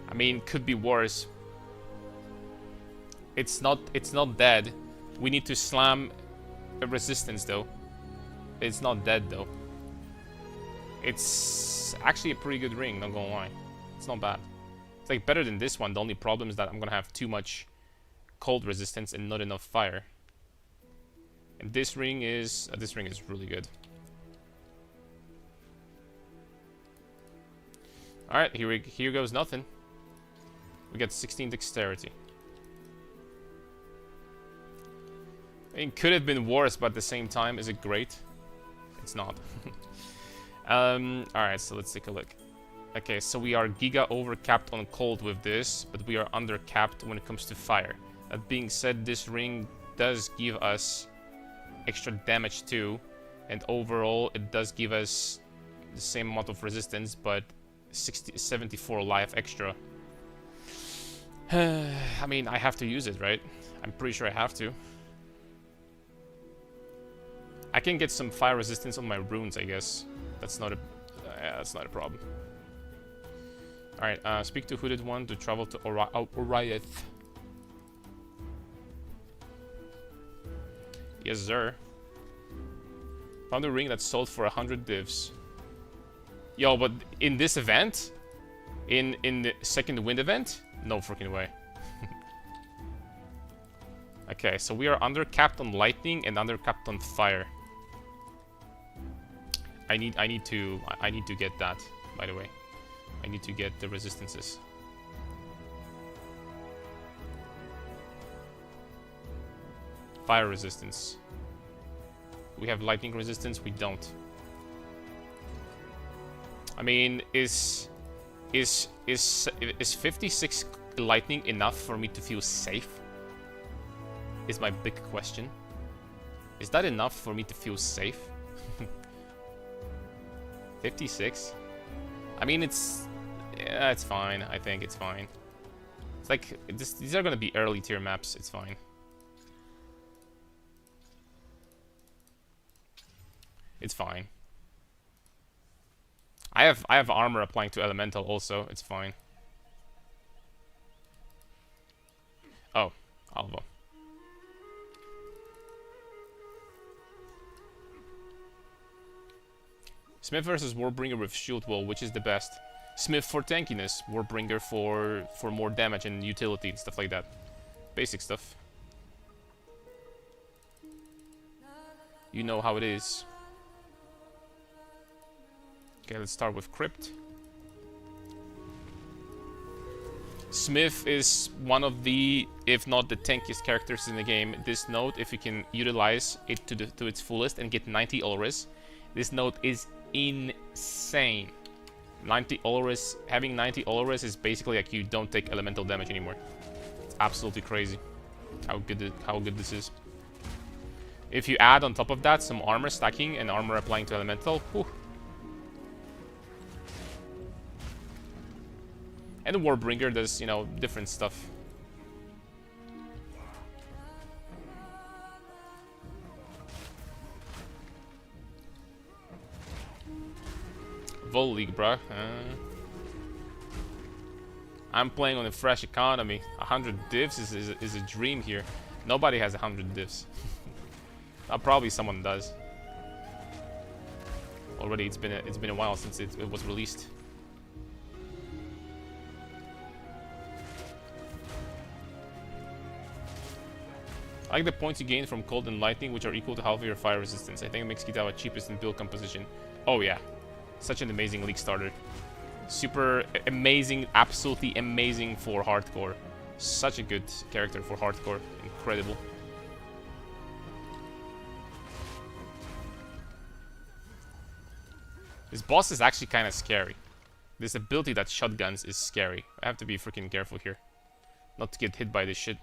S1: I mean, could be worse. It's not dead. We need to slam a resistance though. It's not dead though. It's actually a pretty good ring, not gonna lie. It's not bad. It's like better than this one. The only problem is that I'm gonna have too much cold resistance and not enough fire. And this ring is really good. Alright, here goes nothing. We get 16 dexterity. I mean, could have been worse, but at the same time, is it great? It's not. Alright, so let's take a look. Okay, so we are giga overcapped on cold with this, but we are undercapped when it comes to fire. That being said, this ring does give us extra damage too, and overall it does give us the same amount of resistance, but 74 life extra. I mean, I have to use it, right? I'm pretty sure I have to. I can get some fire resistance on my runes, I guess. That's not a problem. Alright, speak to Hooded One to travel to Oriath. Yes, sir. Found a ring that sold for 100 divs. Yo, but in this event? In the second wind event? No freaking way. Okay, so we are undercapped on lightning and undercapped on fire. I need to get that, by the way. I need to get the resistances. Fire resistance. We have lightning resistance, we don't. I mean, is 56 lightning enough for me to feel safe? Is my big question. Is that enough for me to feel safe? 56? I mean, yeah, it's fine. I think it's fine. It's like, these are gonna be early tier maps. It's fine. It's fine. I have armor applying to elemental also. It's fine. Oh, Alvo. Smith versus Warbringer with shield wall, which is the best? Smith for tankiness, Warbringer for more damage and utility and stuff like that. Basic stuff. You know how it is. Okay, let's start with Crypt. Smith is one of the, if not the tankiest characters in the game. This node, if you can utilize it to its fullest and get 90 Ulris, this node is insane. 90 Ulris, having 90 Ulris is basically like you don't take elemental damage anymore. It's absolutely crazy how good this is. If you add on top of that some armor stacking and armor applying to elemental, whew. And the Warbringer does, you know, different stuff. Vol League, bruh. I'm playing on a fresh economy. 100 divs is a dream here. Nobody has 100 divs. Probably someone does. Already, it's been a while since it was released. I like the points you gain from cold and lightning, which are equal to half of your fire resistance. I think it makes Kitawa cheapest in build composition. Oh yeah, such an amazing league starter. Super amazing, absolutely amazing for hardcore. Such a good character for hardcore. Incredible. This boss is actually kind of scary. This ability that shotguns is scary. I have to be freaking careful here. Not to get hit by this shit.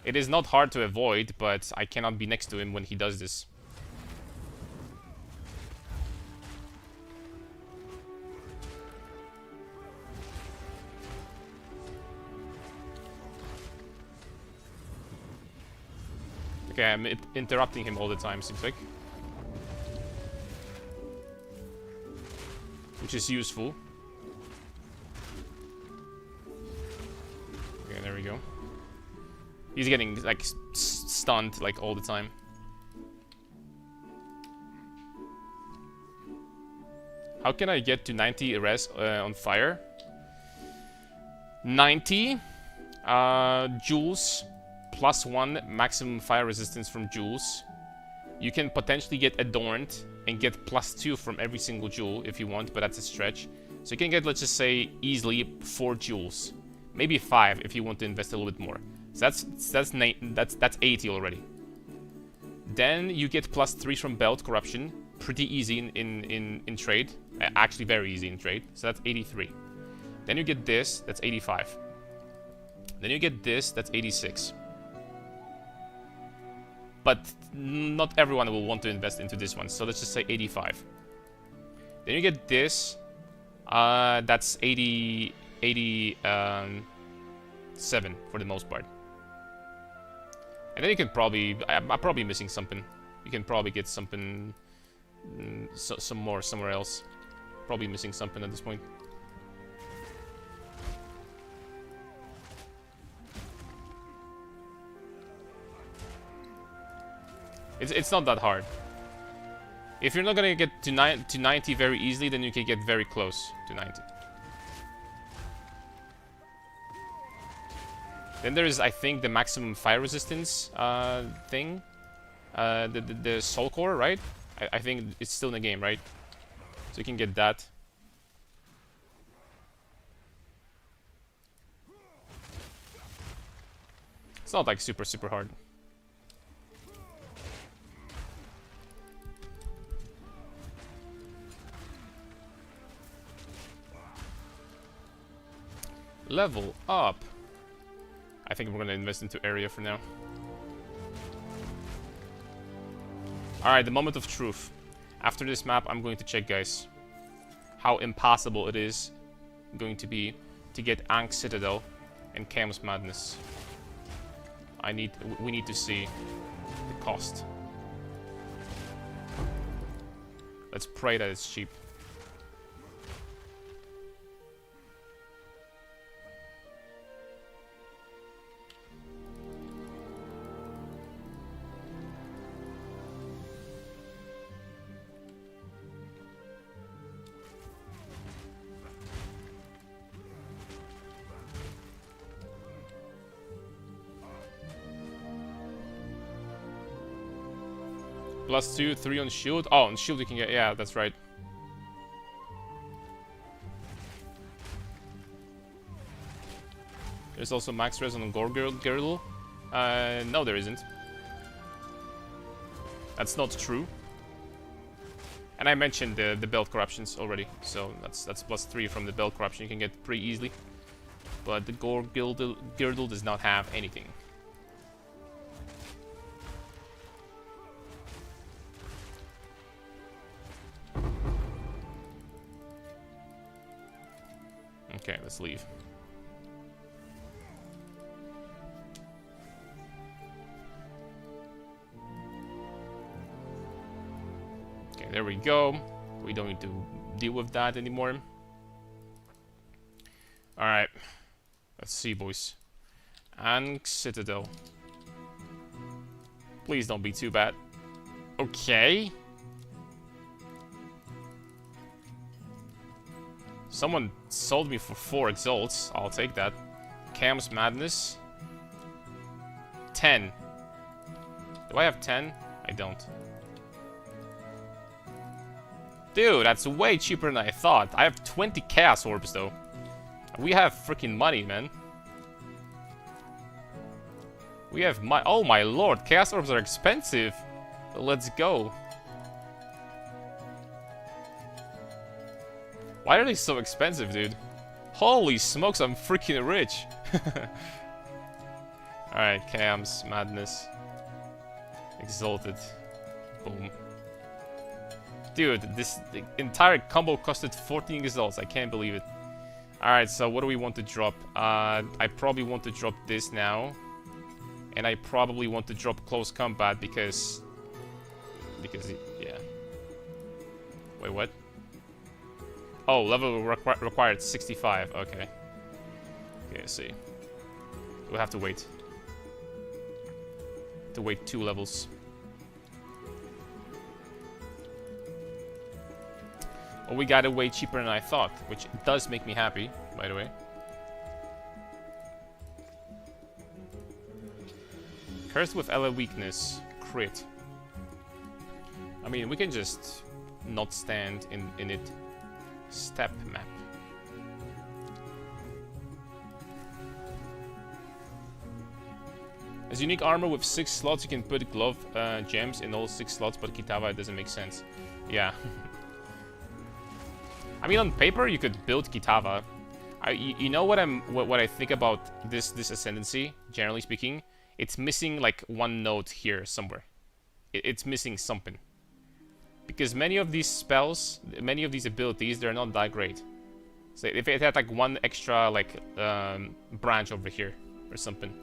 S1: It is not hard to avoid, but I cannot be next to him when he does this. Okay, I'm interrupting him all the time, seems like. Which is useful. Okay, there we go. He's getting, like, stunned, like, all the time. How can I get to 90 res on fire? 90 joules plus 1 maximum fire resistance from joules. You can potentially get adorned and get plus 2 from every single joule if you want, but that's a stretch. So you can get, let's just say, easily 4 joules. Maybe 5 if you want to invest a little bit more. So that's 80 already. Then you get +3 from belt corruption. Pretty easy in trade. Actually very easy in trade. So that's 83. Then you get this, that's 85. Then you get this, that's 86. But not everyone will want to invest into this one, so let's just say 85. Then you get this, that's 87 for the most part. And then you can probably, I'm probably missing something. You can probably get something, some more somewhere else. Probably missing something at this point. It's not that hard. If you're not gonna get to 90 very easily, then you can get very close to 90. Then there is, I think, the maximum fire resistance thing. The soul core, right? I think it's still in the game, right? So you can get that. It's not like super hard. Level up. I think we're gonna invest into area for now. Alright, the moment of truth. After this map, I'm going to check, guys, how impossible it is going to be to get Ankh Citadel and Chaos Madness. We need to see the cost. Let's pray that it's cheap. +2, 3 on shield. Oh, on shield you can get, yeah, that's right. There's also max res on Gore Girdle. No, there isn't. That's not true. And I mentioned the belt corruptions already, so that's +3 from the belt corruption you can get pretty easily. But the Gore Girdle does not have anything. Okay, let's leave. Okay, there we go. We don't need to deal with that anymore. Alright. Let's see, boys. Ankh Citadel. Please don't be too bad. Okay. Someone sold me for 4 exalts. I'll take that. Chaos Madness. 10. Do I have 10? I don't. Dude, that's way cheaper than I thought. I have 20 Chaos Orbs, though. We have freaking money, man. We have money. Oh my lord, Chaos Orbs are expensive. Let's go. Why are they so expensive, dude? Holy smokes, I'm freaking rich. Alright, Chaos Madness. Exalted. Boom. Dude, the entire combo costed 14 exalts. I can't believe it. Alright, so what do we want to drop? I probably want to drop this now. And I probably want to drop Close Combat because yeah. Wait, what? Oh, level required 65. Okay. Okay, let's see. We'll have to wait. To wait 2 levels. Well, we got it way cheaper than I thought, which does make me happy, by the way. Cursed with Ella Weakness. Crit. I mean, we can just not stand in it. Step map. As unique armor with 6 slots, you can put glove gems in all 6 slots, but Kitava, it doesn't make sense. Yeah. I mean, on paper, you could build Kitava. You know what I think about this Ascendancy, generally speaking? It's missing like one node here somewhere. It's missing something. Because many of these spells, many of these abilities, they're not that great. So if it had like one extra like branch over here or something.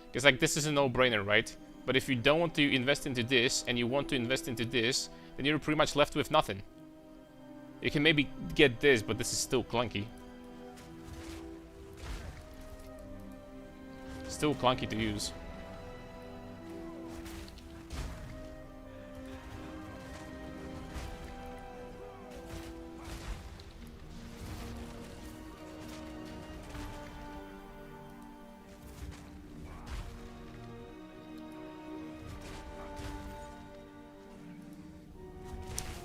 S1: Because like this is a no-brainer, right? But if you don't want to invest into this and you want to invest into this, then you're pretty much left with nothing. You can maybe get this, but this is still clunky. Still clunky to use.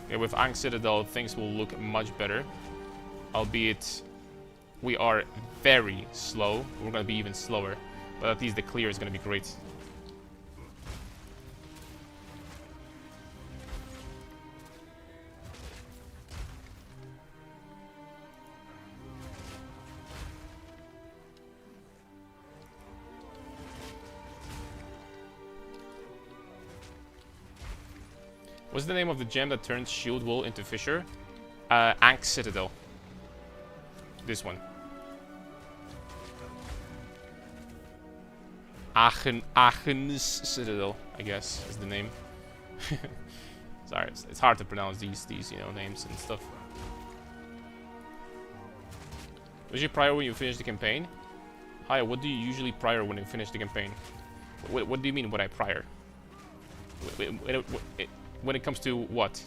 S1: Yeah, with Ankh Citadel, things will look much better. Albeit, we are very slow. We're gonna be even slower. But at least the clear is gonna be great. What's the name of the gem that turns Shield Wall into Fissure? Ankh Citadel. This one. Aachen's Citadel, I guess, is the name. Sorry, it's hard to pronounce these names and stuff. Was you prior when you finish the campaign? Hi, what do you usually prior when you finish the campaign? What do you mean, what I prior? When it comes to what?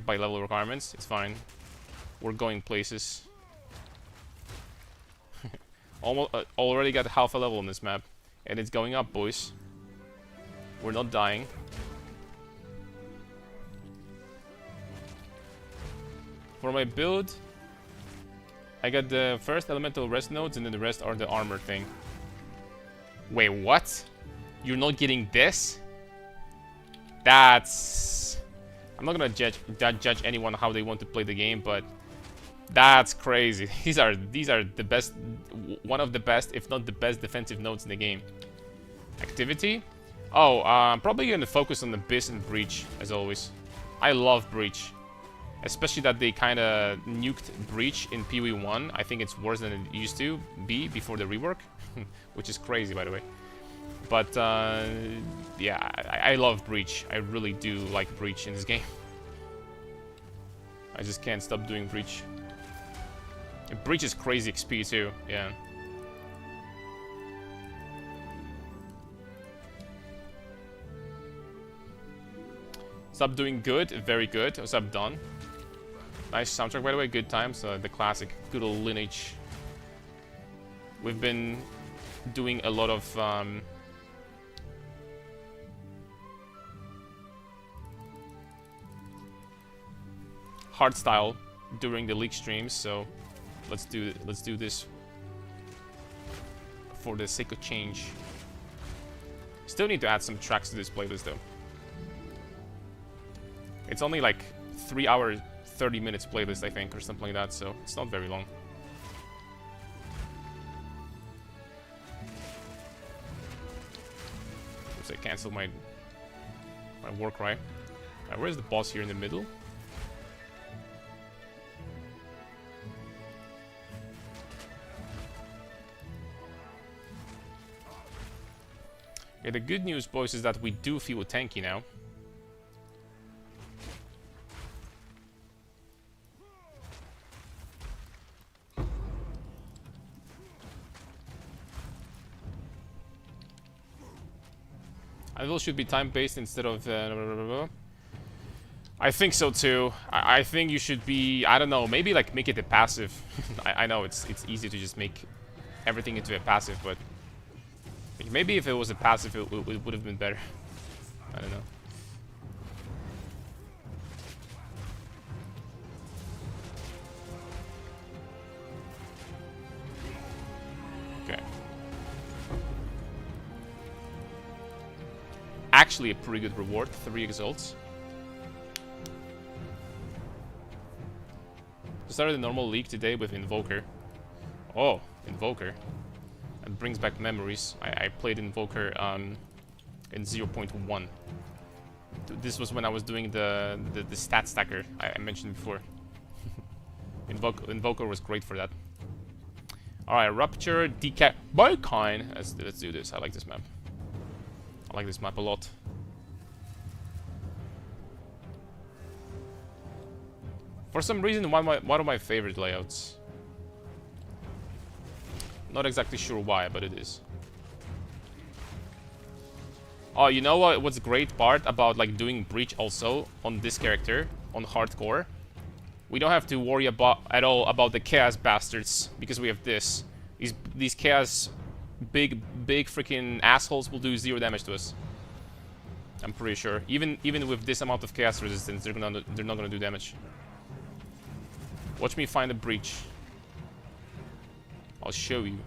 S1: By level requirements, it's fine. We're going places. Already got half a level on this map. And it's going up, boys. We're not dying. For my build, I got the first elemental rest nodes, and then the rest are the armor thing. Wait, what? You're not getting this? That's... I'm not gonna judge anyone how they want to play the game, but that's crazy. These are the best, one of the best, if not the best defensive nodes in the game. Activity? Oh, I'm probably gonna focus on the Abyss and Breach, as always. I love Breach. Especially that they kind of nuked Breach in PoE1. I think it's worse than it used to be before the rework. Which is crazy, by the way. But, yeah, I love Breach. I really do like Breach in this game. I just can't stop doing Breach. And Breach is crazy XP too, yeah. Sub doing good, very good. Sub done. Nice soundtrack, by the way, good times. The classic, good old Lineage. We've been doing a lot of hardstyle during the league streams, so let's do this for the sake of change. Still need to add some tracks to this playlist though. It's only like 3 hours, 30 minutes playlist, I think, or something like that, so it's not very long. Oops, I canceled my war cry. Where's the boss here in the middle? Okay, the good news, boys, is that we do feel tanky now. Anvil should be time-based instead of... I think so too. I think you should be... I don't know, maybe like make it a passive. I know it's easy to just make everything into a passive, but... Maybe if it was a passive, it would have been better. I don't know. actually a pretty good reward. 3 exalts. I started a normal league today with Invoker. Oh, Invoker. That brings back memories. I played Invoker in 0.1. This was when I was doing the stat stacker I mentioned before. Invoker was great for that. Alright, Rupture, Decap, Biocoin. Let's do this. I like this map. I like this map a lot. For some reason, one of my favorite layouts. Not exactly sure why, but it is. Oh, you know what? What's great part about like doing breach also on this character on hardcore? We don't have to worry at all about the chaos bastards because we have this. These chaos big freaking assholes will do 0 damage to us. I'm pretty sure. Even with this amount of chaos resistance, they're not gonna do damage. Watch me find a breach. I'll show you.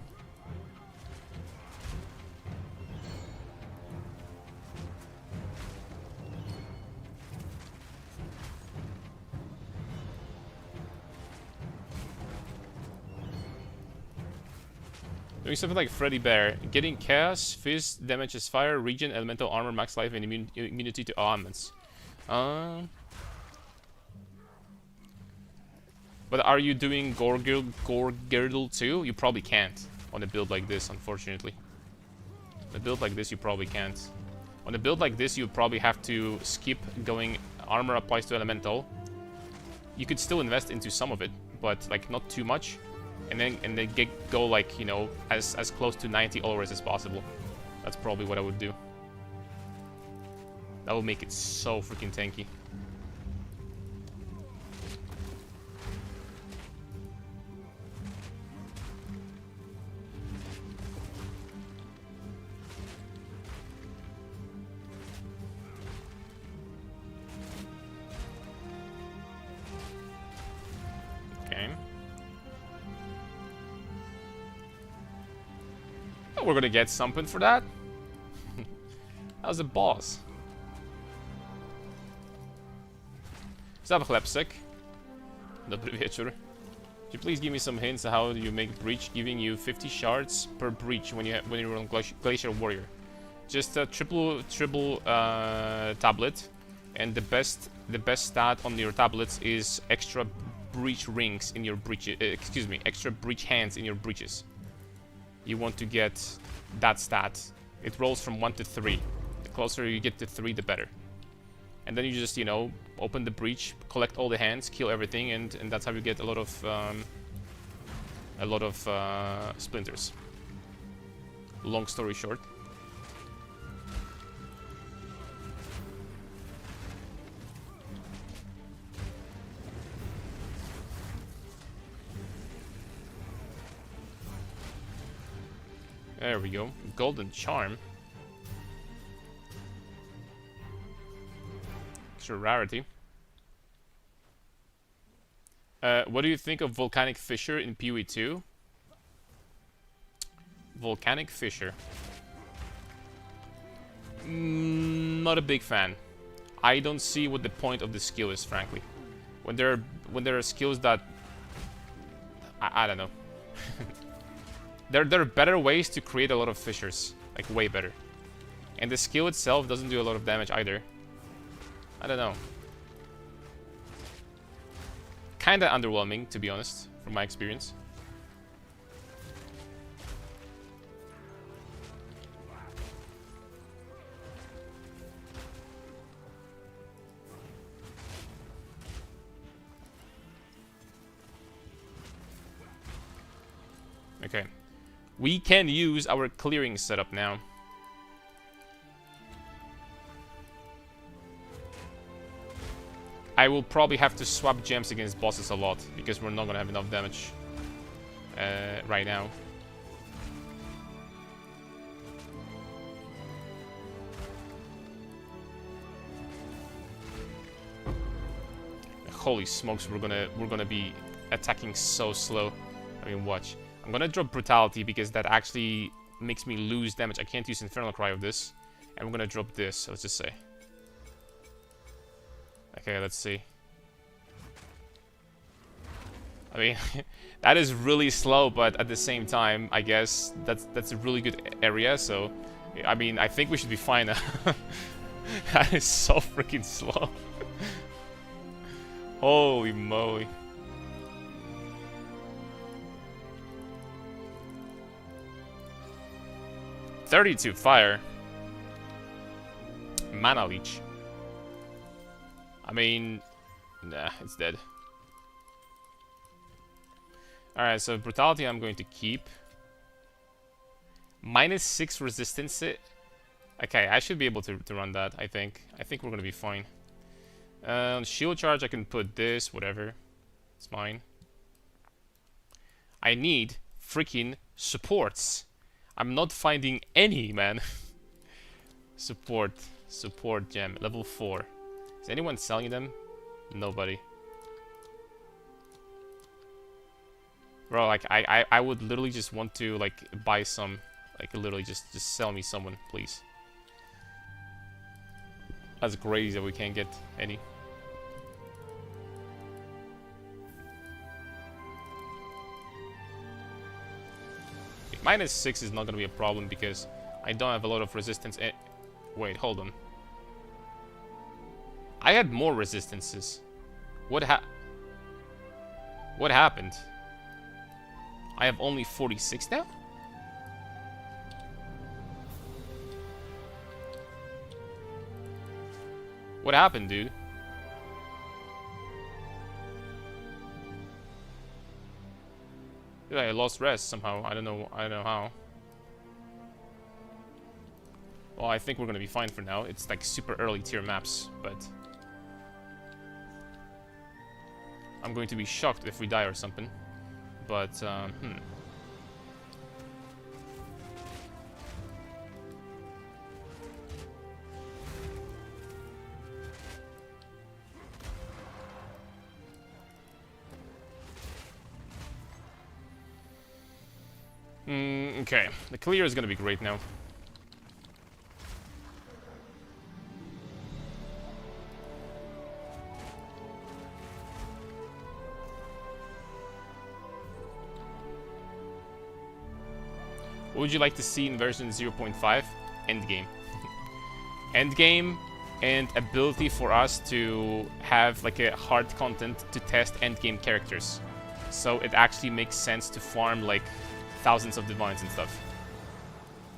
S1: Doing something like Freddy Bear. Getting Chaos, Fizz, damages Fire, Regen, Elemental Armor, Max Life, and immunity to elements. But are you doing Gore Girdle too? You probably can't on a build like this, unfortunately. On a build like this, you probably can't. On a build like this, you probably have to skip going Armor applies to Elemental. You could still invest into some of it, but like not too much. And then go like, you know, as close to 90 always as possible. That's probably what I would do. That will make it so freaking tanky. Okay. We're gonna get something for that. That was a boss. What's up, Chlebsek? Dobry wieczór. Could you please give me some hints on how you make breach, giving you 50 shards per breach when you're on Glacier Warrior? Just a triple tablet, and the best stat on your tablets is extra breach rings in your breaches. Excuse me, extra breach hands in your breaches. You want to get that stat. It rolls from 1 to 3. The closer you get to 3, the better. And then you just, you know, open the breach, collect all the hands, kill everything, and that's how you get a lot of splinters. Long story short. There we go. Golden Charm. Extra rarity. What do you think of Volcanic Fissure in PoE 2? Volcanic Fissure. Not a big fan. I don't see what the point of the skill is, frankly. When there are skills that I don't know. There are better ways to create a lot of fissures, like way better. And the skill itself doesn't do a lot of damage either. I don't know. Kinda underwhelming, to be honest, from my experience. Okay. We can use our clearing setup now. I will probably have to swap gems against bosses a lot, because we're not gonna have enough damage right now. Holy smokes, we're gonna be attacking so slow. I mean, watch. I'm gonna drop Brutality because that actually makes me lose damage. I can't use Infernal Cry of this. And we're gonna drop this, let's just say. Okay, let's see. I mean, that is really slow, but at the same time, I guess that's a really good area, so... I mean, I think we should be fine now. That is so freaking slow. Holy moly. $32 fire. Mana leech. I mean, nah, it's dead. Alright, so brutality I'm going to keep. -6 resistance. Okay, I should be able to run that, I think. I think we're gonna be fine. Shield charge, I can put this, whatever. It's fine. I need freaking supports. I'm not finding any, man. Support gem, level 4. Is anyone selling them? Nobody. Bro, like, I would literally just want to, like, buy some. Like, literally just sell me someone, please. That's crazy that we can't get any. -6 is not gonna be a problem because I don't have a lot of resistance. Wait, hold on. I had more resistances. What happened? I have only 46 now? What happened, dude? Yeah, I lost rest somehow. I don't know how. Well, I think we're gonna be fine for now. It's like super early tier maps, but I'm going to be shocked if we die or something. But okay, the clear is gonna be great now. What would you like to see in version 0.5? Endgame. Endgame and ability for us to have like a hard content to test endgame characters. So it actually makes sense to farm like thousands of divines and stuff.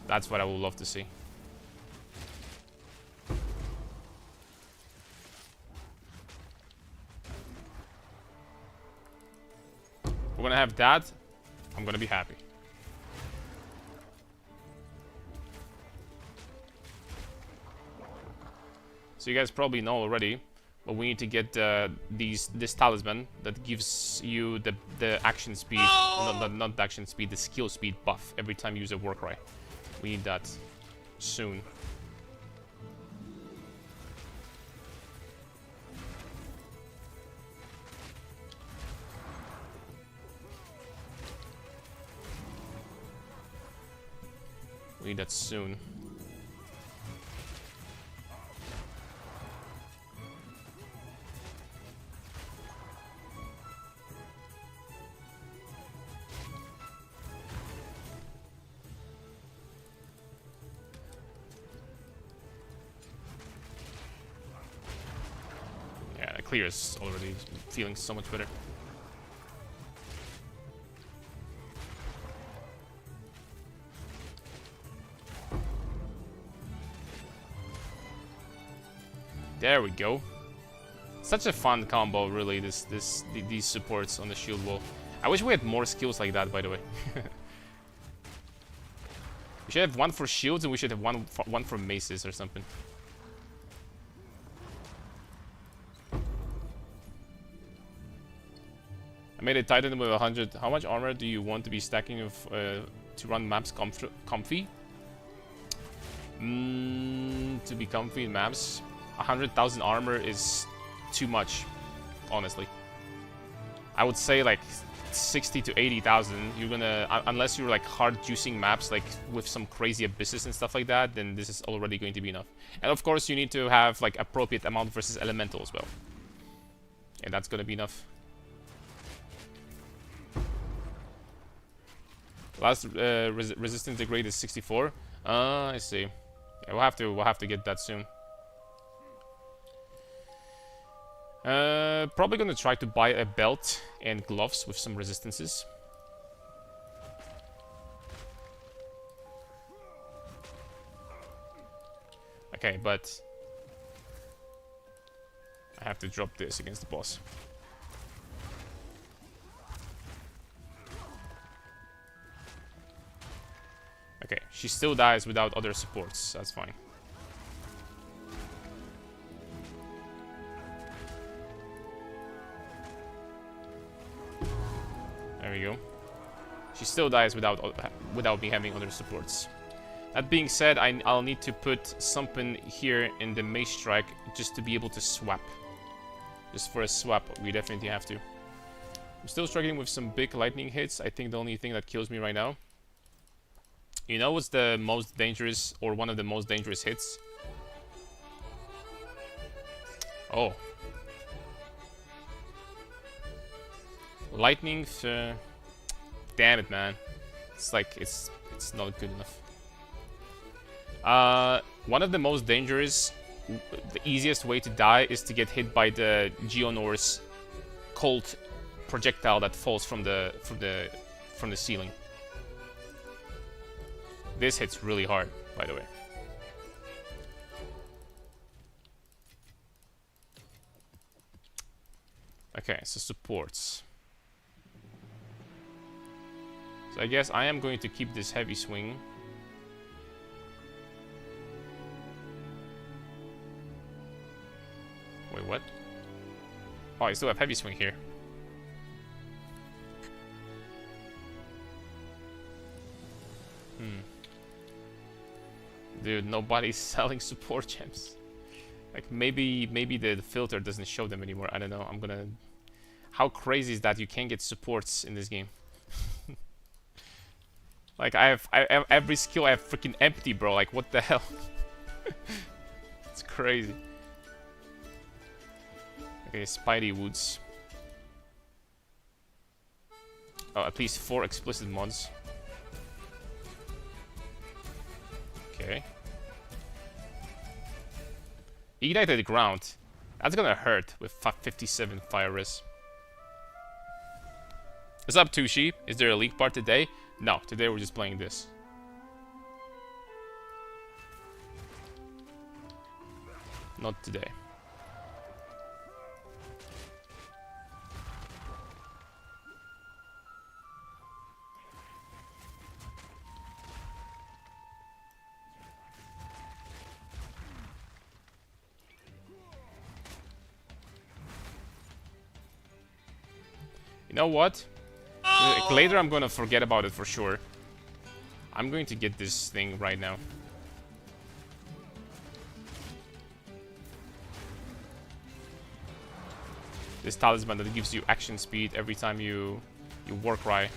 S1: That's what I would love to see. We're gonna have that. I'm gonna be happy. So you guys probably know already, but we need to get this talisman that gives you the action speed, not the action speed, the skill speed buff every time you use a Warcry. We need that soon. We need that soon. Clear is already feeling so much better. There we go. Such a fun combo, really. These supports on the shield wall. I wish we had more skills like that, by the way. We should have one for shields, and we should have one for maces or something. I made a Titan with 100. How much armor do you want to be stacking to run maps comfy? To be comfy in maps, 100,000 armor is too much, honestly. I would say like 60 to 80,000, you're gonna, unless you're like hard juicing maps like with some crazy abysses and stuff like that, then this is already going to be enough. And of course you need to have like appropriate amount versus elemental as well. And that's gonna be enough. Last resistance degrade is 64. I see. Yeah, we'll have to get that soon. Probably gonna try to buy a belt and gloves with some resistances. Okay, but I have to drop this against the boss. Okay, she still dies without other supports. That's fine. There we go. She still dies without me having other supports. That being said, I'll need to put something here in the Mace Strike just to be able to swap. Just for a swap, we definitely have to. I'm still struggling with some big lightning hits. I think the only thing that kills me right now. You know what's the most dangerous, or one of the most dangerous hits? Oh. Lightning, damn it, man. It's like, it's not good enough. One of the most dangerous, the easiest way to die is to get hit by the Geonor's cold projectile that falls from the ceiling. This hits really hard, by the way. Okay, so supports. So I guess I am going to keep this heavy swing. Wait, what? Oh, I still have heavy swing here. Dude, nobody's selling support gems. Like, maybe the filter doesn't show them anymore. I don't know. I'm gonna... How crazy is that you can't get supports in this game? Like, I have every skill I have freaking empty, bro. Like, what the hell? It's crazy. Okay, Spidey Woods. Oh, at least 4 explicit mods. Okay. Ignited Ground. That's gonna hurt with 57 fire res. What's up, Tushi? Is there a league part today? No, today we're just playing this. Not today. You know what? Later I'm gonna forget about it for sure. I'm going to get this thing right now. This talisman that gives you action speed every time you work right.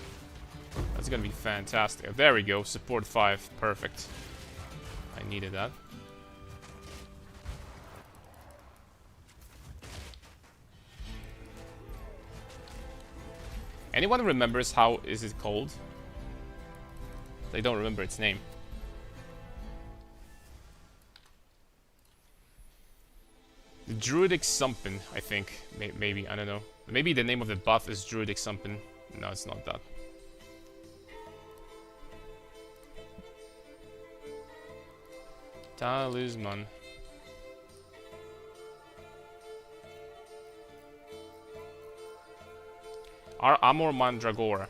S1: That's gonna be fantastic. There we go, support 5, perfect. I needed that. Anyone remembers how is it called? They don't remember its name. The Druidic something, I think. Maybe, I don't know. Maybe the name of the buff is Druidic something. No, it's not that. Talisman. Armour Mandragora.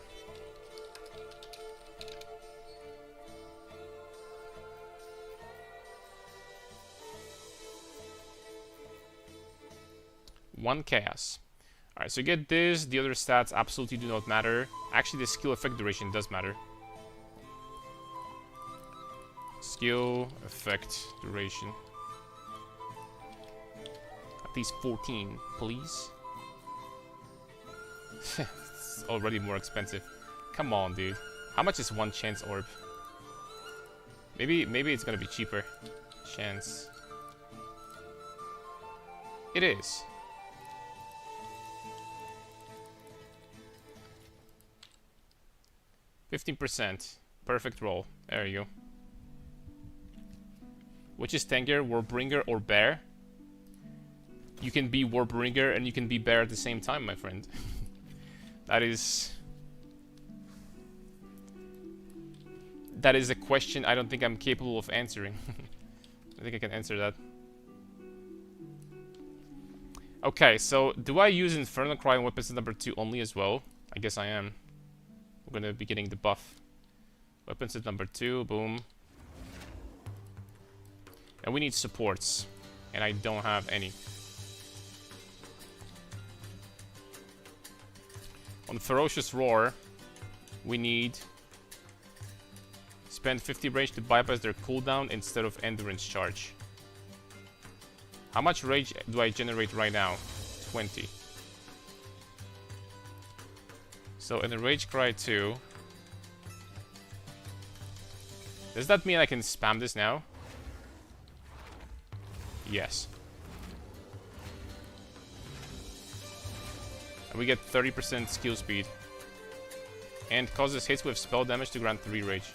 S1: One chaos. Alright, so you get this. The other stats absolutely do not matter. Actually, the skill effect duration does matter. Skill effect duration. At least 14, please. it's already more expensive. Come on, dude. How much is one chance orb? Maybe it's gonna be cheaper. Chance. It is. %. Perfect roll. There you go. Which is tankier, Warbringer or Bear? You can be Warbringer and you can be Bear at the same time, my friend. That is a question I don't think I'm capable of answering. I think I can answer that. Okay, so do I use Infernal Cry on weapon set number 2 only as well? I guess I am. We're gonna be getting the buff. Weapon set number 2, boom. And we need supports. And I don't have any. On Ferocious Roar, we need spend 50 rage to bypass their cooldown instead of endurance charge. How much rage do I generate right now? 20. So in the Rage Cry 2, does that mean I can spam this now? Yes. And we get 30% skill speed. And causes hits with spell damage to grant 3 rage.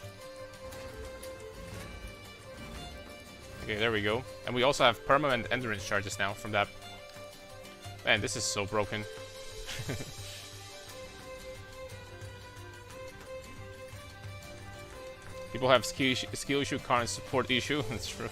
S1: Okay, there we go. And we also have permanent endurance charges now from that. Man, this is so broken. People have skill issue, current support issue. That's true.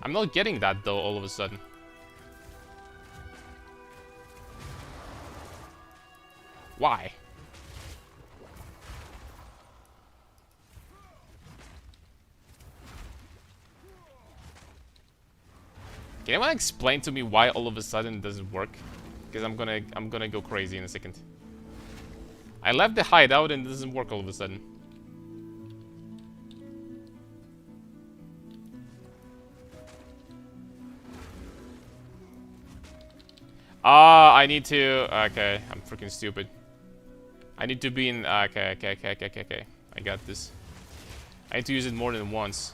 S1: I'm not getting that though all of a sudden. Why? Can anyone explain to me why all of a sudden it doesn't work? Because I'm gonna go crazy in a second. I left the hideout and it doesn't work all of a sudden. Ah, I need to... Okay, I'm freaking stupid. I need to be in... Okay. I got this. I need to use it more than once.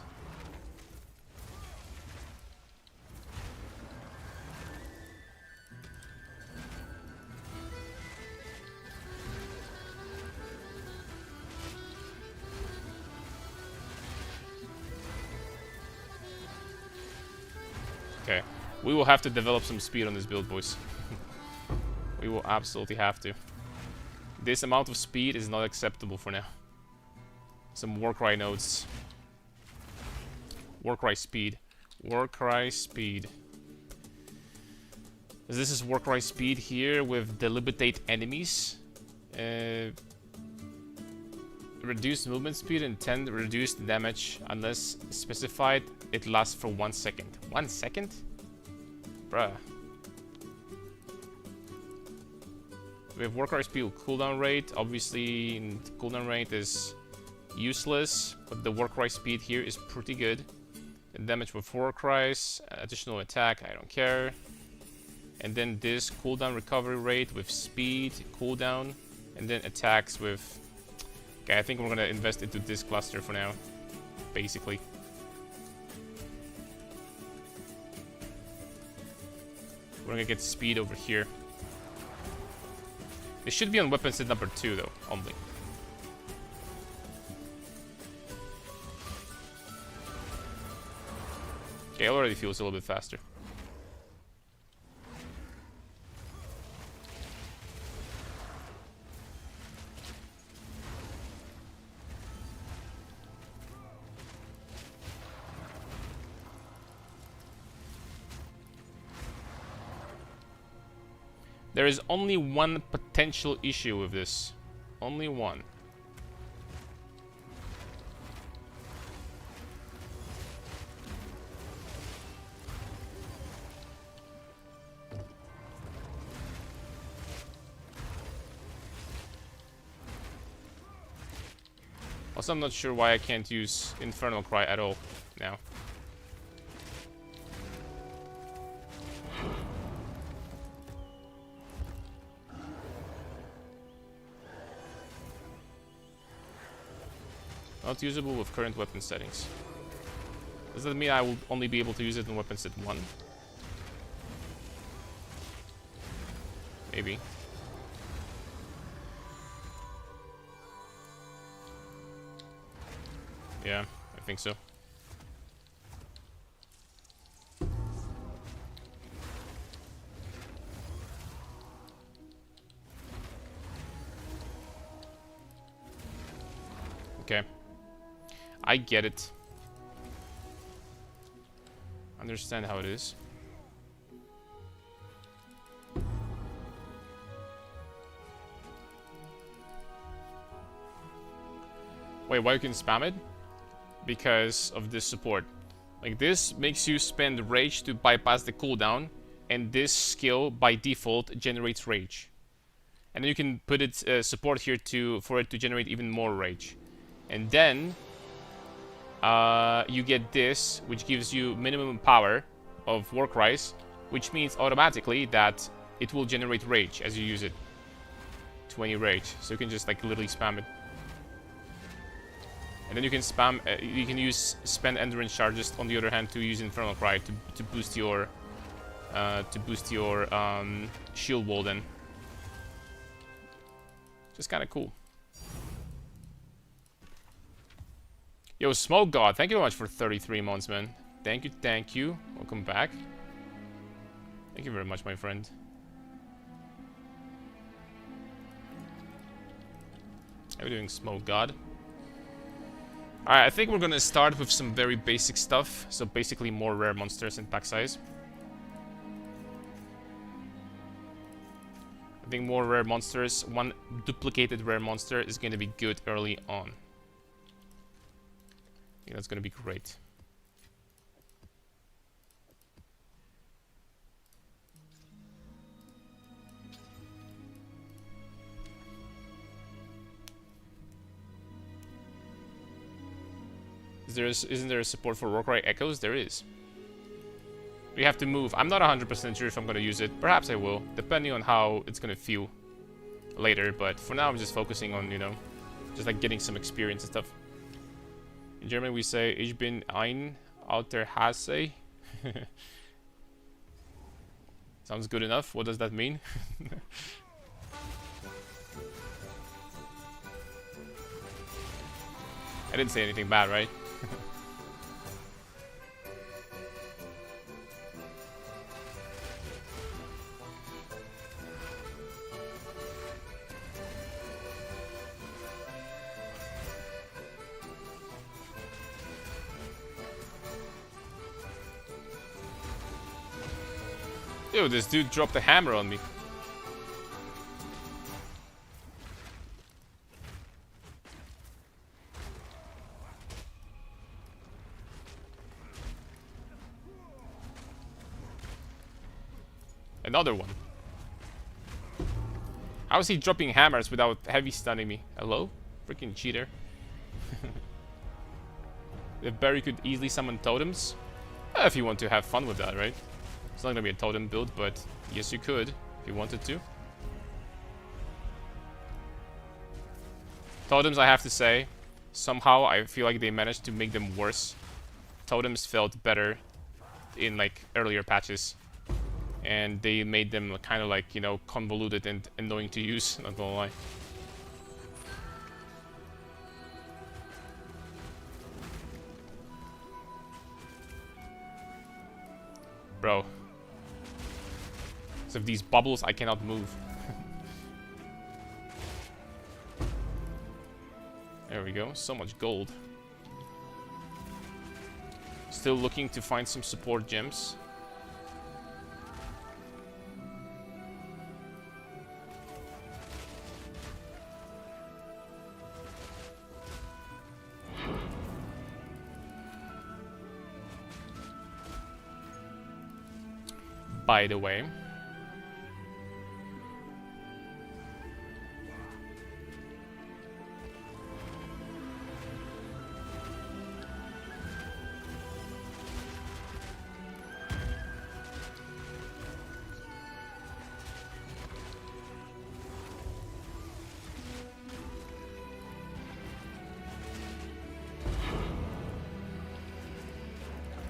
S1: Okay. We will have to develop some speed on this build, boys. We will absolutely have to. This amount of speed is not acceptable for now. Some Warcry nodes. Warcry speed. Warcry speed. This is Warcry speed here with Delibitate enemies. Reduced movement speed and 10 reduced damage unless specified. It lasts for 1 second. 1 second? Bruh. We have Warcry speed cooldown rate. Obviously, cooldown rate is useless, but the Warcry speed here is pretty good. And damage with Warcries, additional attack, I don't care. And then this cooldown recovery rate with speed, cooldown, and then attacks with... Okay, I think we're gonna invest into this cluster for now, basically. We're gonna get speed over here. It should be on weapon set number 2 though, only. Okay, it already feels a little bit faster. There is only one potential issue with this. Only one. Also, I'm not sure why I can't use Infernal Cry at all now. Not usable with current weapon settings. Does that mean I will only be able to use it in weapon set 1? Maybe. Yeah, I think so. Okay. I get it. Understand how it is. Wait, why you can spam it? Because of this support. Like, this makes you spend rage to bypass the cooldown, and this skill by default generates rage. And then you can put its support here for it to generate even more rage. And then you get this, which gives you minimum power of Warcries, which means automatically that it will generate rage as you use it. 20 rage, so you can just like literally spam it. And then you can spam, you can use spend endurance charges on the other hand to use Infernal Cry to boost your shield wall then. Just kind of cool. Yo, Smoke God, thank you very much for 33 months, man. Thank you, thank you. Welcome back. Thank you very much, my friend. How are we doing, Smoke God? Alright, I think we're gonna start with some very basic stuff. So basically more rare monsters in pack size. I think more rare monsters, one duplicated rare monster is gonna be good early on. I think that's gonna be great. Isn't there a support for Warcry Echoes? There is. We have to move. I'm not 100% sure if I'm gonna use it. Perhaps I will, depending on how it's gonna feel later. But for now, I'm just focusing on, you know, just like getting some experience and stuff. In German, we say "Ich bin ein alter Hase." Sounds good enough. What does that mean? I didn't say anything bad, right? Ew, this dude dropped a hammer on me. Another one. How is he dropping hammers without heavy stunning me? Hello? Freaking cheater. If Barry could easily summon totems? If you want to have fun with that, right? It's not gonna be a totem build, but yes you could, if you wanted to. Totems, I have to say, somehow I feel like they managed to make them worse. Totems felt better in like earlier patches. And they made them kind of like, you know, convoluted and annoying to use, not gonna lie. Bro. So if these bubbles, I cannot move. There we go, so much gold. Still looking to find some support gems. By the way,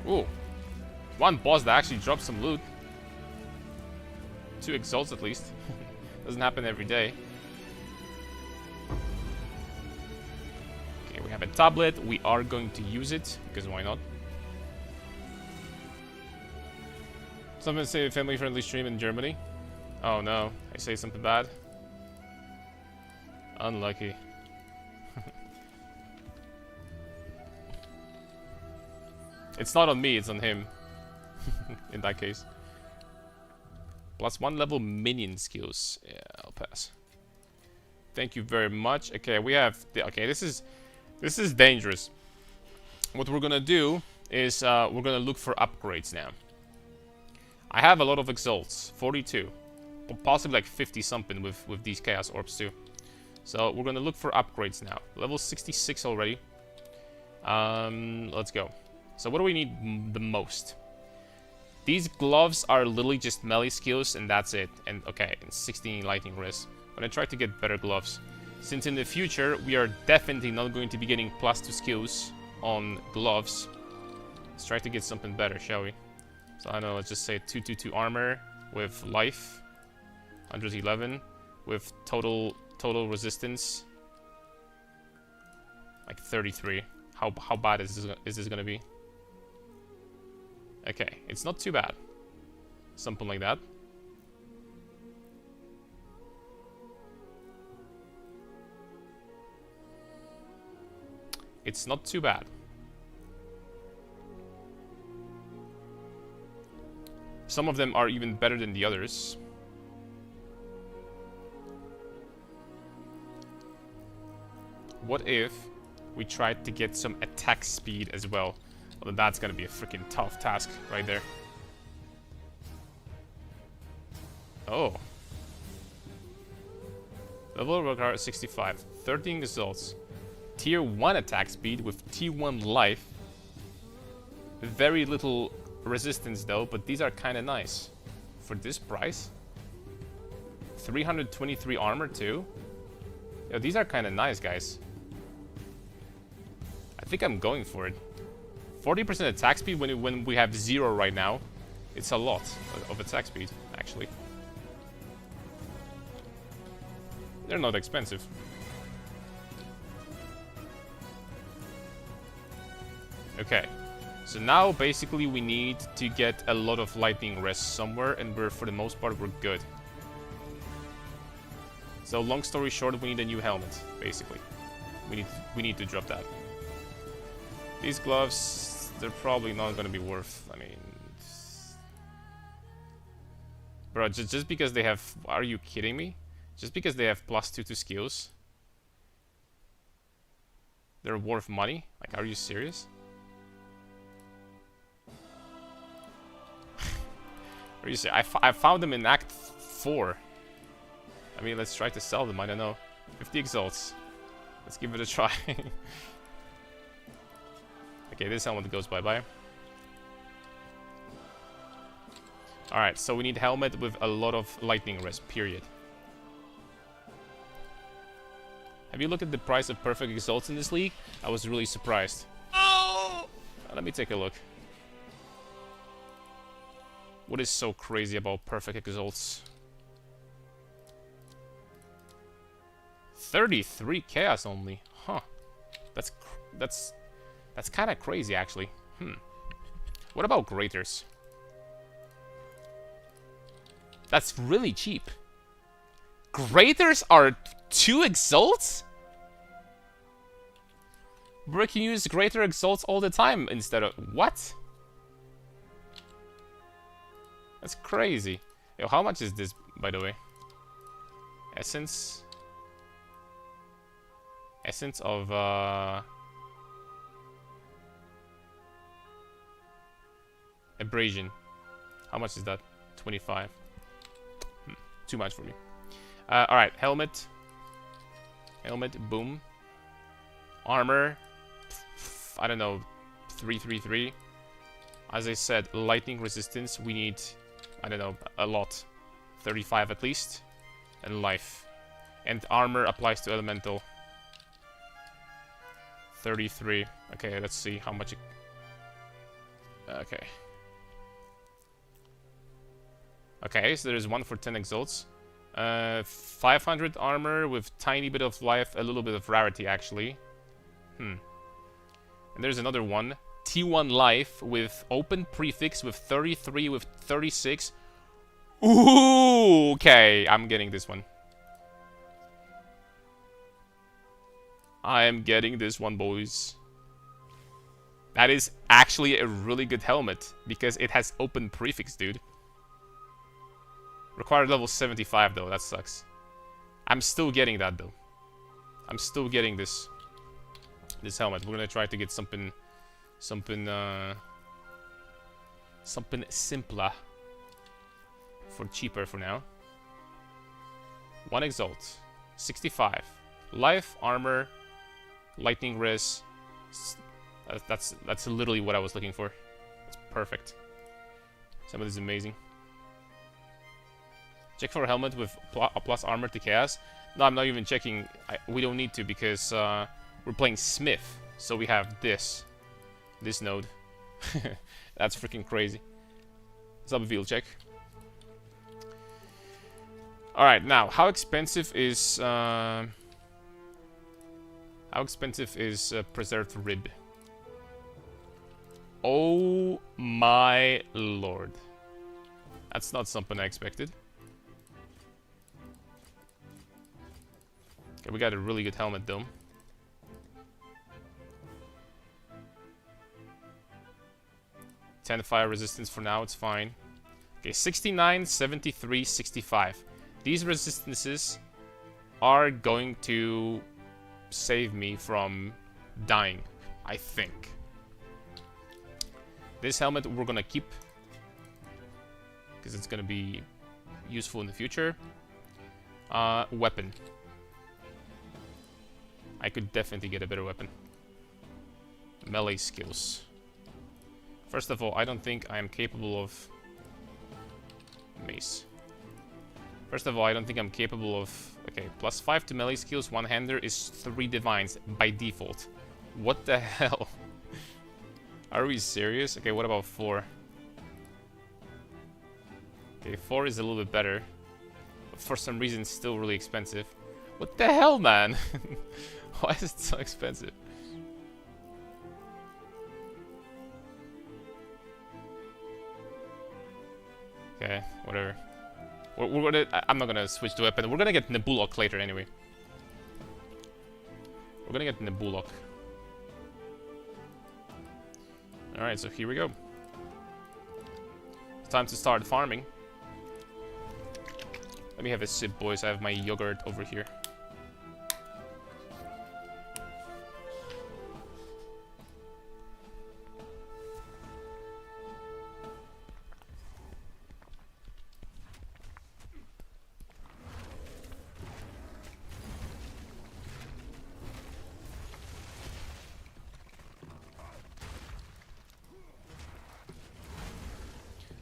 S1: Ooh. One boss that actually dropped some loot. 2 exalts at least. Doesn't happen every day. Okay, we have a tablet. We are going to use it, because why not? Someone say family-friendly stream in Germany. Oh no, I say something bad. Unlucky. It's not on me, it's on him. In that case. +1 level minion skills. Yeah, I'll pass. Thank you very much. Okay, we have... Okay, this is dangerous. What we're gonna do is we're gonna look for upgrades now. I have a lot of exalts. 42. Possibly like 50 something with these chaos orbs too. So we're gonna look for upgrades now. Level 66 already. Let's go. So what do we need the most? These gloves are literally just melee skills and that's it. And okay, and 16 lightning wrist. I'm gonna try to get better gloves. Since in the future we are definitely not going to be getting +2 skills on gloves. Let's try to get something better, shall we? So I don't know, let's just say 222 armor with life. 111 with total resistance. Like 33. How bad is this gonna be? Okay, it's not too bad. Something like that. It's not too bad. Some of them are even better than the others. What if we tried to get some attack speed as well? Well, then that's gonna be a freaking tough task right there. Oh. Level required 65. 13 results. Tier 1 attack speed with T1 life. Very little resistance though, but these are kind of nice. For this price. 323 armor too. Yo, these are kind of nice, guys. I think I'm going for it. 40% attack speed when we have 0 right now. It's a lot of attack speed, actually. They're not expensive. Okay. So now basically we need to get a lot of lightning rest somewhere, and for the most part we're good. So long story short, we need a new helmet, basically. We need to drop that. These gloves, they're probably not gonna be worth, I mean... Bro, just because they have... Are you kidding me? Just because they have +2 to skills? They're worth money? Like, are you serious? Are you serious? I found them in Act 4. I mean, let's try to sell them, I don't know. 50 exalts. Let's give it a try. Okay, this helmet goes bye-bye. Alright, so we need helmet with a lot of lightning rest, period. Have you looked at the price of perfect exalts in this league? I was really surprised. Oh! Let me take a look. What is so crazy about perfect exalts? 33 chaos only. Huh. That's kind of crazy, actually. What about graters? That's really cheap. Graters are 2 exalts? We can use greater exalts all the time instead of... What? That's crazy. Yo, how much is this, by the way? Essence. Essence of, abrasion. How much is that? 25. Too much for me. Alright, helmet. Helmet, boom. Armor. I don't know. 333. As I said, lightning resistance. We need, I don't know, a lot. 35 at least. And life. And armor applies to elemental. 33. Okay, let's see how much it... Okay. Okay, so there's one for 10 exalts. 500 armor with tiny bit of life, a little bit of rarity actually. And there's another one. T1 life with open prefix with 33 with 36. Ooh, okay, I'm getting this one. I am getting this one, boys. That is actually a really good helmet because it has open prefix, dude. Required level 75 though, that sucks. I'm still getting that though. I'm still getting this helmet. We're gonna try to get something simpler for cheaper for now. 1 exalt, 65 life, armor, lightning res. That's literally what I was looking for. It's perfect. Some of this is amazing. Check for a helmet with a plus armor to chaos. No, I'm not even checking. We don't need to because we're playing Smith, so we have this node. That's freaking crazy. Sub veal check. All right, now how expensive is preserved rib? Oh my lord, that's not something I expected. Okay, we got a really good helmet though. Ten fire resistance for now, it's fine. Okay, 69, 73, 65. These resistances are going to save me from dying, I think. This helmet we're gonna keep because it's gonna be useful in the future. Weapon. I could definitely get a better weapon. Melee skills. First of all, I don't think I am capable of mace. First of all, I don't think I'm capable of... Okay, plus 5 to melee skills, one-hander is 3 divines by default. What the hell? Are we serious? Okay, what about 4? Okay, 4 is a little bit better. But for some reason, it's still really expensive. What the hell, man? Why is it so expensive? Okay, whatever. We're gonna... I'm not gonna switch to weapon. We're gonna get Nebulok later anyway. We're gonna get Nebulok. Alright, so here we go. It's time to start farming. Let me have a sip, boys. I have my yogurt over here.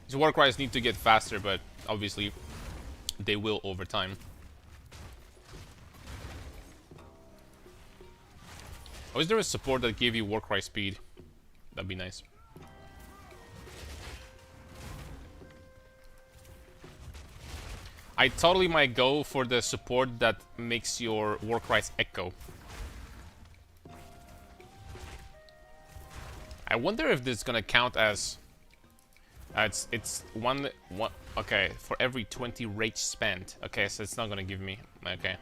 S1: These Warcries need to get faster, but obviously they will over time. Oh, is there a support that gave you Warcry speed? That'd be nice. I totally might go for the support that makes your Warcries echo. I wonder if this is gonna count as... it's one. Okay, for every 20 rage spent. Okay, so it's not gonna give me. Okay.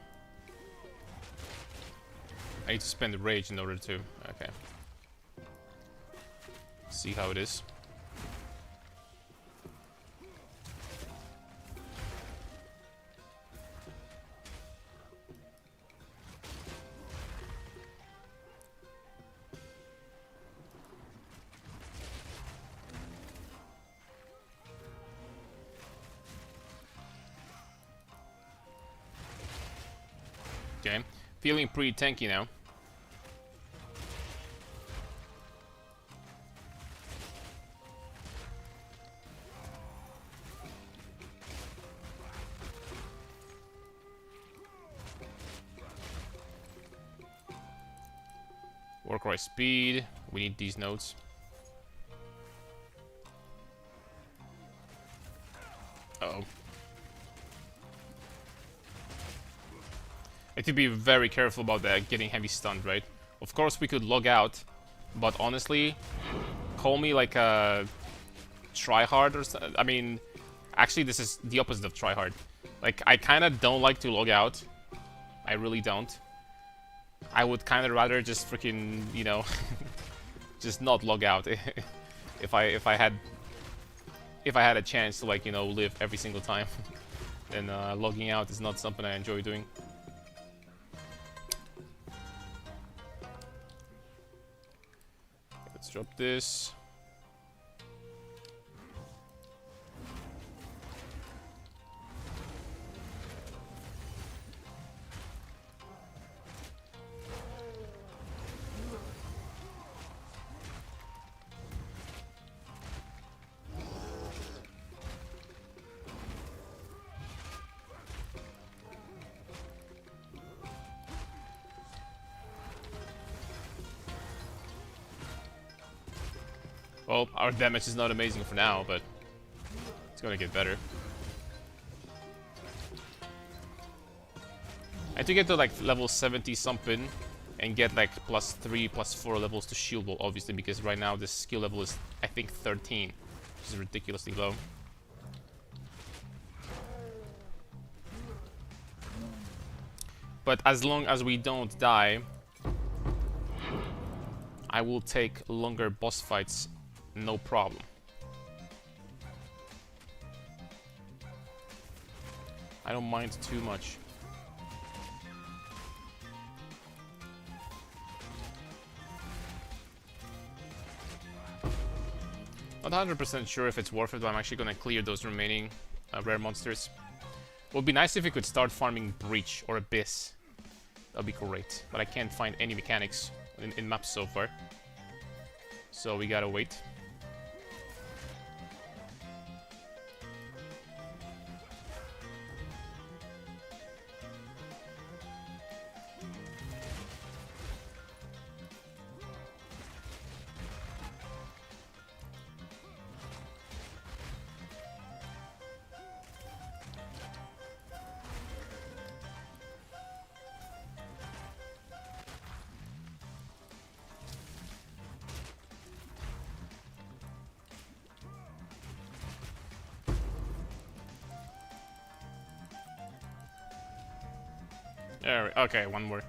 S1: I need to spend rage in order to. Okay. See how it is. Okay, feeling pretty tanky now. Warcry speed. We need these nodes. Uh-oh. I have to be very careful about that, getting heavy stunned, right? Of course we could log out, but honestly, call me like a tryhard or something. I mean, actually this is the opposite of tryhard. Like, I kind of don't like to log out. I really don't. I would kind of rather just freaking, you know, just not log out. if I had a chance to, like, you know, live every single time, then logging out is not something I enjoy doing. Let's drop this. Well, our damage is not amazing for now, but it's gonna get better. I had to get to like level 70 something and get like +3, +4 levels to shield wall, obviously, because right now this skill level is, I think, 13, which is ridiculously low. But as long as we don't die, I will take longer boss fights, no problem. I don't mind too much. Not 100% sure if it's worth it, but I'm actually gonna clear those remaining rare monsters. It would be nice if we could start farming Breach or Abyss. That'd be great, but I can't find any mechanics in maps so far. So we gotta wait. Okay, one more.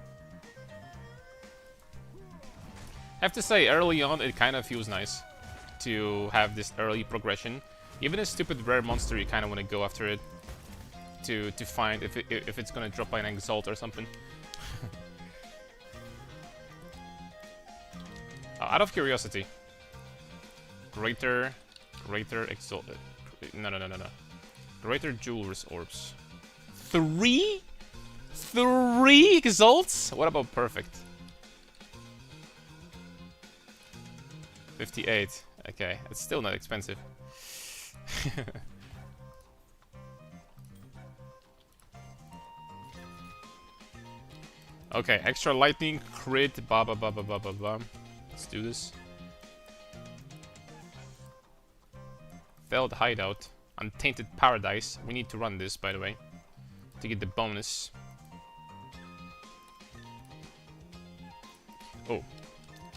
S1: I have to say, early on, it kind of feels nice to have this early progression. Even a stupid rare monster, you kind of want to go after it to find if it's gonna drop by an exalt or something. Out of curiosity, greater exalt. No. Greater Jeweler's Orbs. 3? 3 exalts? What about perfect? 58. Okay, it's still not expensive. Okay, extra lightning, crit, ba. Let's do this. Failed hideout, untainted paradise. We need to run this, by the way, to get the bonus. Oh,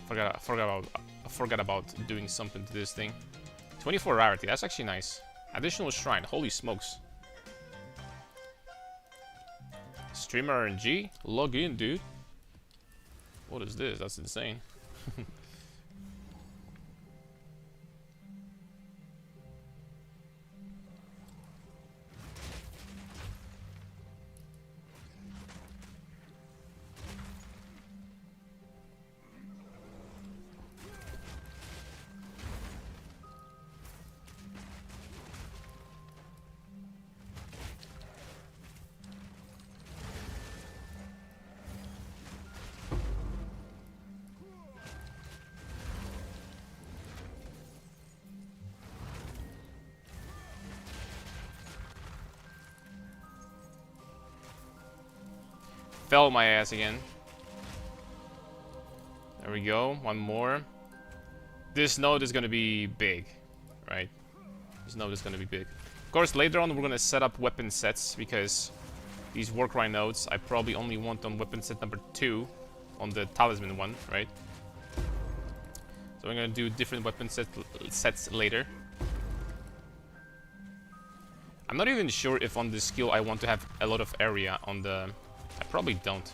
S1: forgot about doing something to this thing. 24 rarity, that's actually nice. Additional shrine, holy smokes. Streamer RNG? Log in, dude. What is this? That's insane. Fell my ass again. There we go. One more. This node is gonna be big, right? This node is gonna be big. course, later on we're gonna set up weapon sets because these Warcry nodes I probably only want on weapon set number 2 on the talisman one, right? So I'm gonna do different weapon sets later. I'm not even sure if on this skill I want to have a lot of area on the... I probably don't.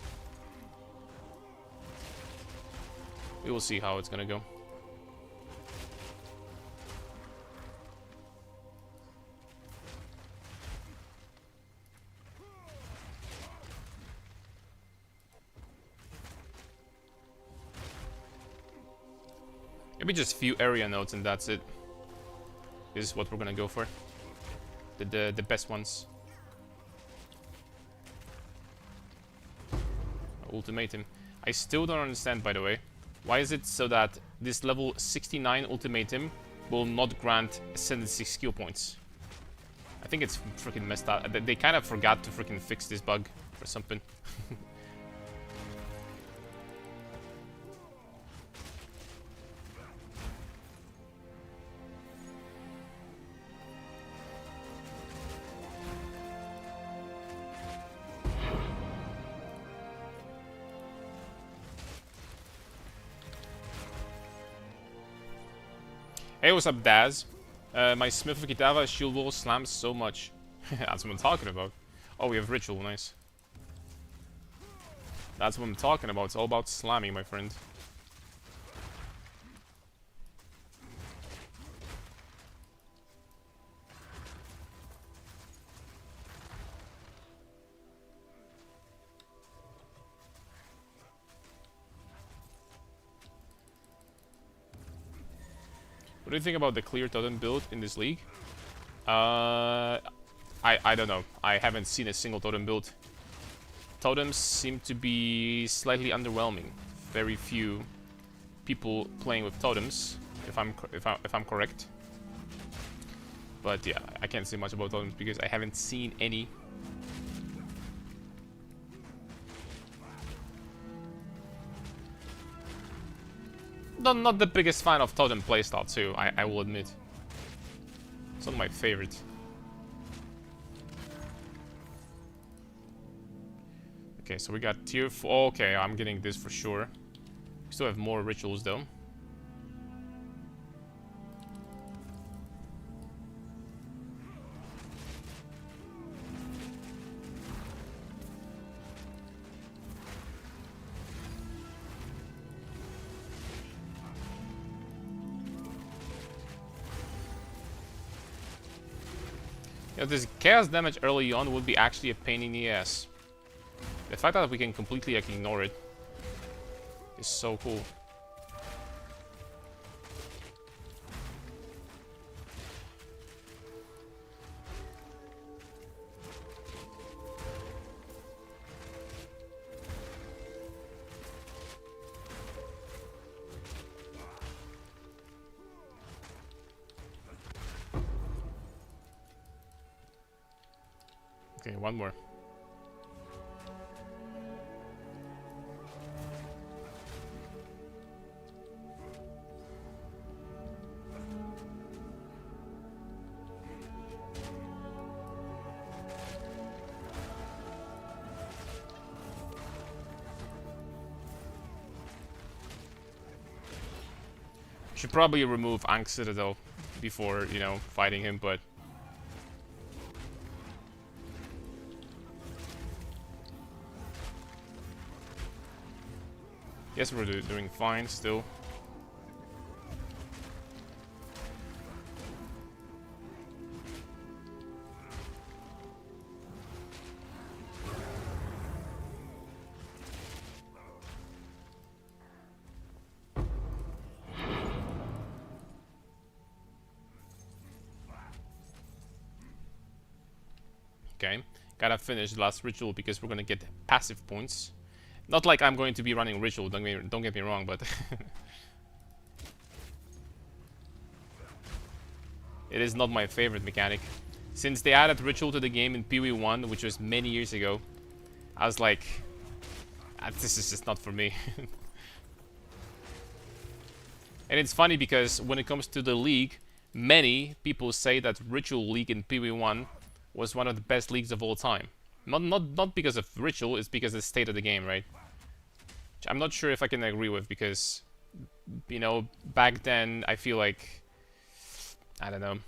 S1: We will see how it's gonna go. Maybe just few area nodes and that's it. This is what we're gonna go for. The best ones. Ultimatum. I still don't understand, by the way. Why is it so that this level 69 ultimatum will not grant ascendancy skill points? I think it's freaking messed up. They kind of forgot to freaking fix this bug or something. Hey, what's up, Daz? My Smith of Kitava shield wall slams so much. That's what I'm talking about. Oh, we have ritual, nice. That's what I'm talking about. It's all about slamming, my friend. What do you think about the clear totem build in this league? I don't know. I haven't seen a single totem build. Totems seem to be slightly underwhelming. Very few people playing with totems, if I'm correct. But yeah, I can't say much about totems because I haven't seen any. Not the biggest fan of totem playstyle too, I will admit. It's not my favorite. Okay, so we got tier 4. Okay, I'm getting this for sure. We still have more rituals though. You know, this chaos damage early on would be actually a pain in the ass. The fact that we can completely ignore it is so cool. Okay, one more. Should probably remove Ankh Citadel before, you know, fighting him, but guess we're doing fine still. Okay, gotta finish the last ritual because we're gonna get passive points. Not like I'm going to be running ritual, don't get me wrong, but it is not my favorite mechanic. Since they added ritual to the game in PoE 1, which was many years ago, I was like, this is just not for me. And it's funny because when it comes to the league, many people say that Ritual League in PV1 was one of the best leagues of all time. Not because of Ritual, it's because of the state of the game, right? Which I'm not sure if I can agree with, because, you know, back then I feel like, I don't know,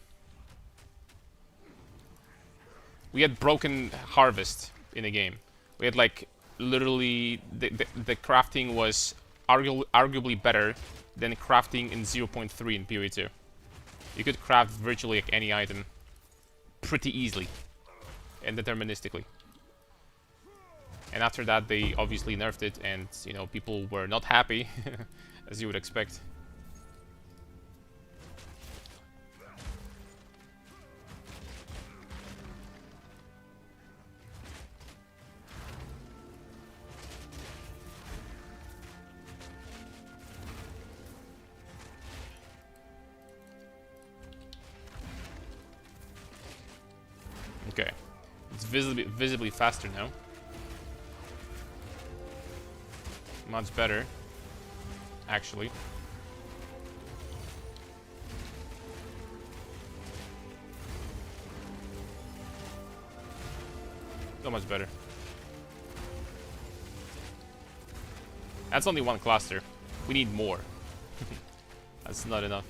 S1: we had broken harvest in the game. We had like literally the crafting was arguably better than crafting in 0.3 in PoE2. You could craft virtually like any item pretty easily and deterministically. And after that, they obviously nerfed it, and you know, people were not happy, as you would expect. Okay, it's visibly faster now. Much better, actually. So much better. That's only one cluster. We need more. That's not enough.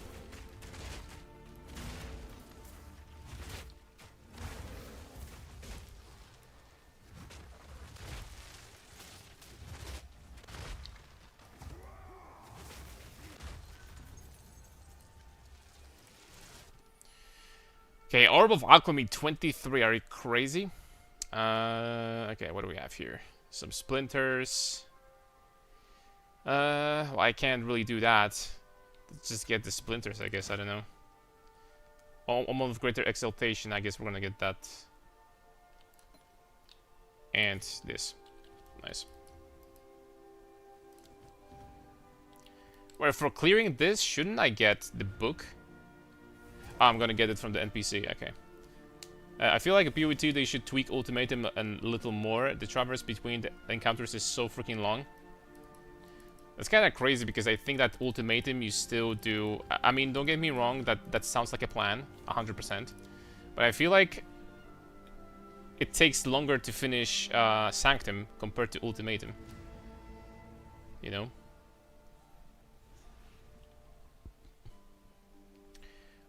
S1: Okay, Orb of Alchemy 23. Are you crazy? Okay, what do we have here? Some splinters. Well, I can't really do that. Let's just get the splinters, I guess. I don't know. Almost of Greater Exaltation. I guess we're gonna get that. And this. Nice. Well, for clearing this, shouldn't I get the book? Oh, I'm gonna get it from the NPC. Okay. I feel like a PoE2 they should tweak Ultimatum a little more. The traverse between the encounters is so freaking long. That's kind of crazy because I think that Ultimatum you still do... I mean, don't get me wrong, that sounds like a plan, 100%. But I feel like it takes longer to finish Sanctum compared to Ultimatum. You know?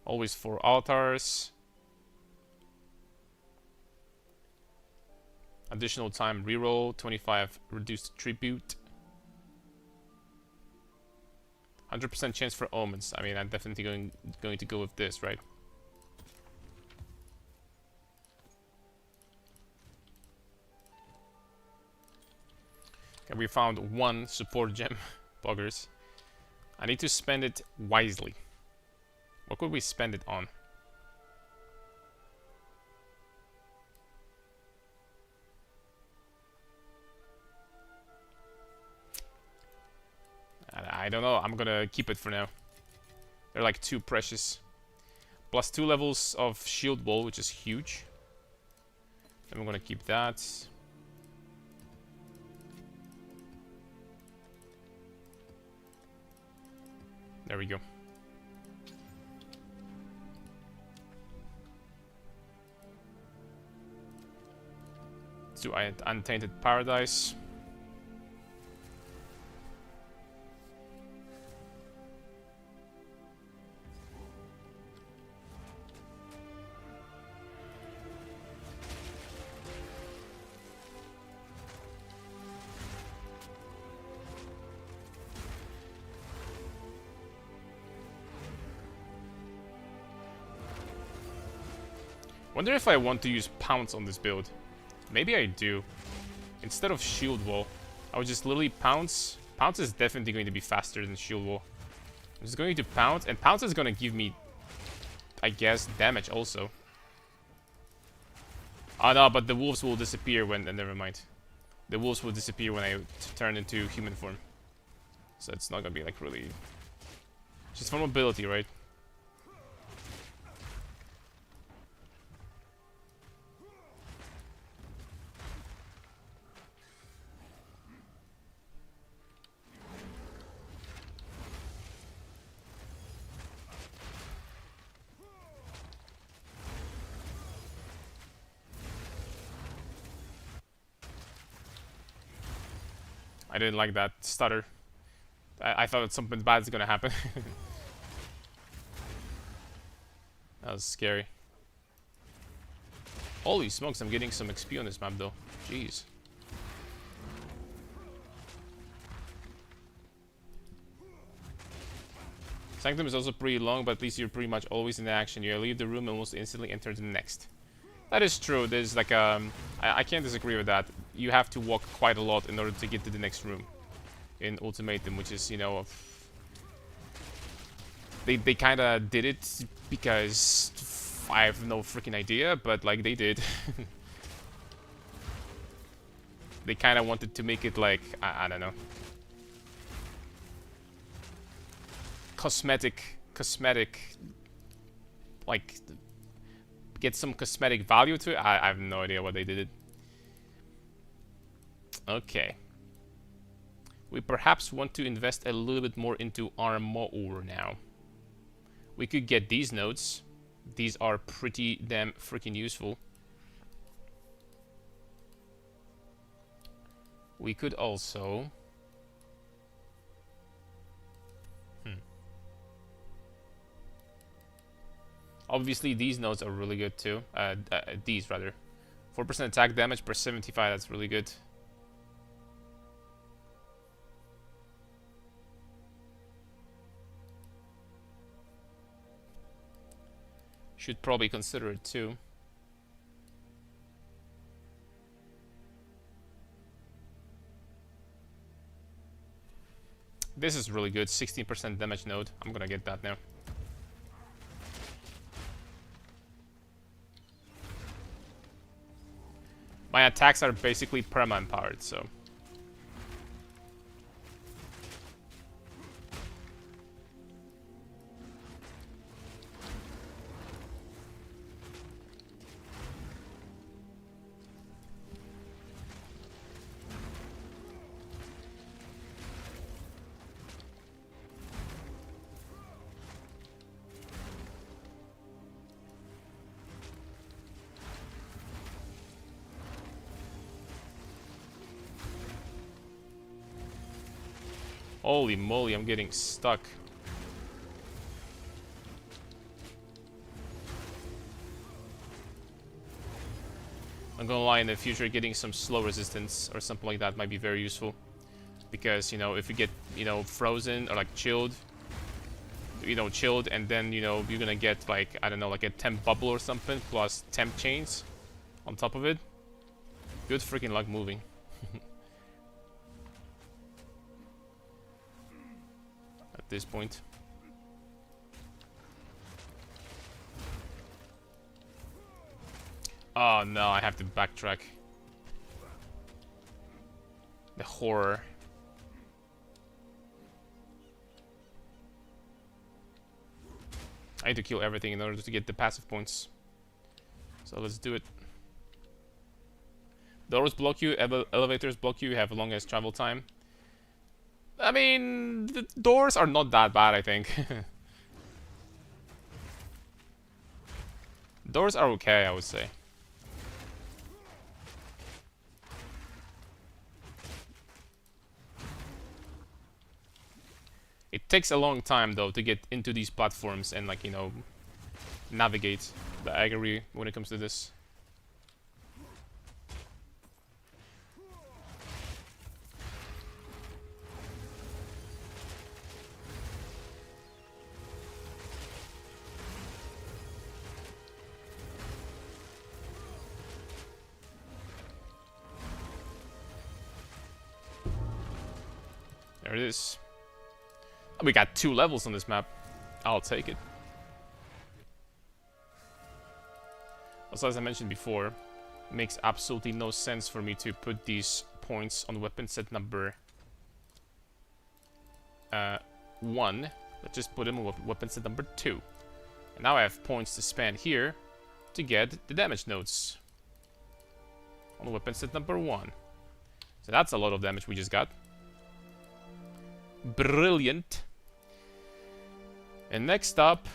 S1: Always 4 altars. Additional time reroll, 25 reduced tribute. 100% chance for omens. I mean, I'm definitely going to go with this, right? Okay, we found 1 support gem. Buggers. I need to spend it wisely. What could we spend it on? I don't know. I'm gonna keep it for now. They're like too precious. Plus 2 levels of shield wall, which is huge. Then we're gonna keep that. There we go. Let's do Untainted Paradise. Wonder if I want to use Pounce on this build. Maybe I do. Instead of Shield Wall, I would just literally Pounce. Pounce is definitely going to be faster than Shield Wall. I'm just going to Pounce, and Pounce is going to give me, I guess, damage also. Oh no, but the wolves will disappear when... never mind. The wolves will disappear when I turn into human form. So it's not going to be like really... Just for mobility, right? I didn't like that stutter. I thought something bad's gonna happen. That was scary. Holy smokes, I'm getting some XP on this map though. Jeez. Sanctum is also pretty long, but at least you're pretty much always in action. You leave the room and almost instantly enter the next. That is true. There's like I can't disagree with that. You have to walk quite a lot in order to get to the next room in Ultimatum, which is, you know, they kind of did it because I have no freaking idea, but like they did. They kind of wanted to make it like I don't know, cosmetic, like get some cosmetic value to it. I have no idea what they did it. Okay. We perhaps want to invest a little bit more into Armour now. We could get these nodes. These are pretty damn freaking useful. We could also... Obviously, these nodes are really good too. These, rather. 4% attack damage per 75, that's really good. Should probably consider it too. This is really good, 16% damage node. I'm gonna get that now. My attacks are basically perma-empowered, so... Holy moly, I'm getting stuck. I'm gonna lie, in the future getting some slow resistance or something like that might be very useful. Because, you know, if you get, you know, frozen or like chilled, and then, you know, you're gonna get like, I don't know, like a temp bubble or something plus temp chains on top of it. Good freaking luck moving. At this point. Oh no, I have to backtrack. The horror. I need to kill everything in order to get the passive points. So let's do it. Doors block you, elevators block you, you have longest travel time. I mean, the doors are not that bad, I think. Doors are okay, I would say. It takes a long time, though, to get into these platforms and, like, you know, navigate. But I agree when it comes to this. There it is. We got 2 levels on this map. I'll take it. Also, as I mentioned before, it makes absolutely no sense for me to put these points on weapon set number 1. Let's just put them on weapon set number 2. And now I have points to spend here to get the damage nodes on weapon set number 1. So that's a lot of damage we just got. Brilliant. And next up,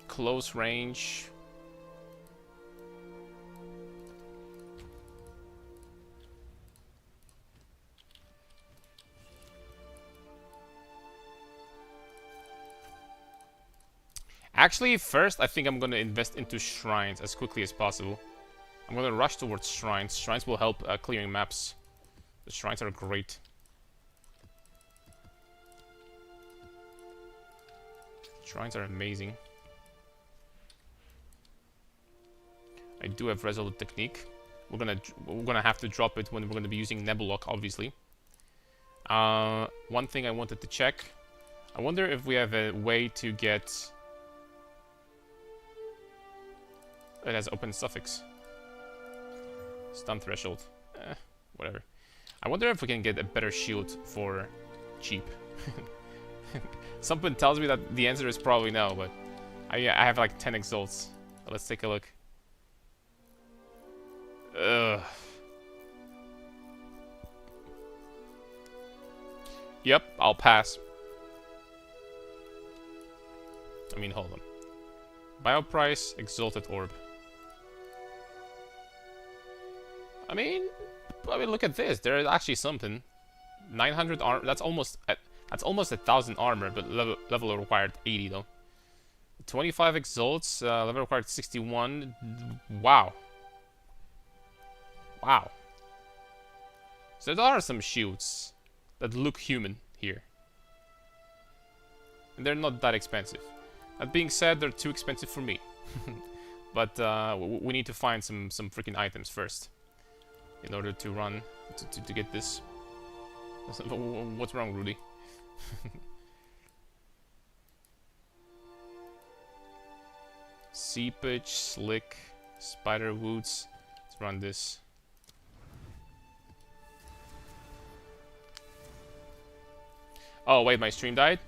S1: close range. Actually, first, I think I'm gonna invest into shrines as quickly as possible. I'm gonna rush towards shrines. Shrines will help clearing maps. The shrines are great. Shrines are amazing. I do have Resolute Technique. We're gonna have to drop it when we're gonna be using Nebulok, obviously. One thing I wanted to check. I wonder if we have a way to get... It has open suffix. Stun threshold. Whatever. I wonder if we can get a better shield for cheap. Something tells me that the answer is probably no, but I have like 10 exalts. Let's take a look. Ugh. Yep, I'll pass. I mean, hold on. Bioprice, Exalted Orb. I mean, look at this. There is actually something. 900 armor. That's almost 1,000 armor, but level required 80 though. 25 exalts. Level required 61. Wow. Wow. So there are some shields that look human here, and they're not that expensive. That being said, they're too expensive for me. But we need to find some freaking items first in order to run to get this. What's wrong, Rudy? Seepage, Slick, Spider Woods. Let's run this. Oh wait, my stream died?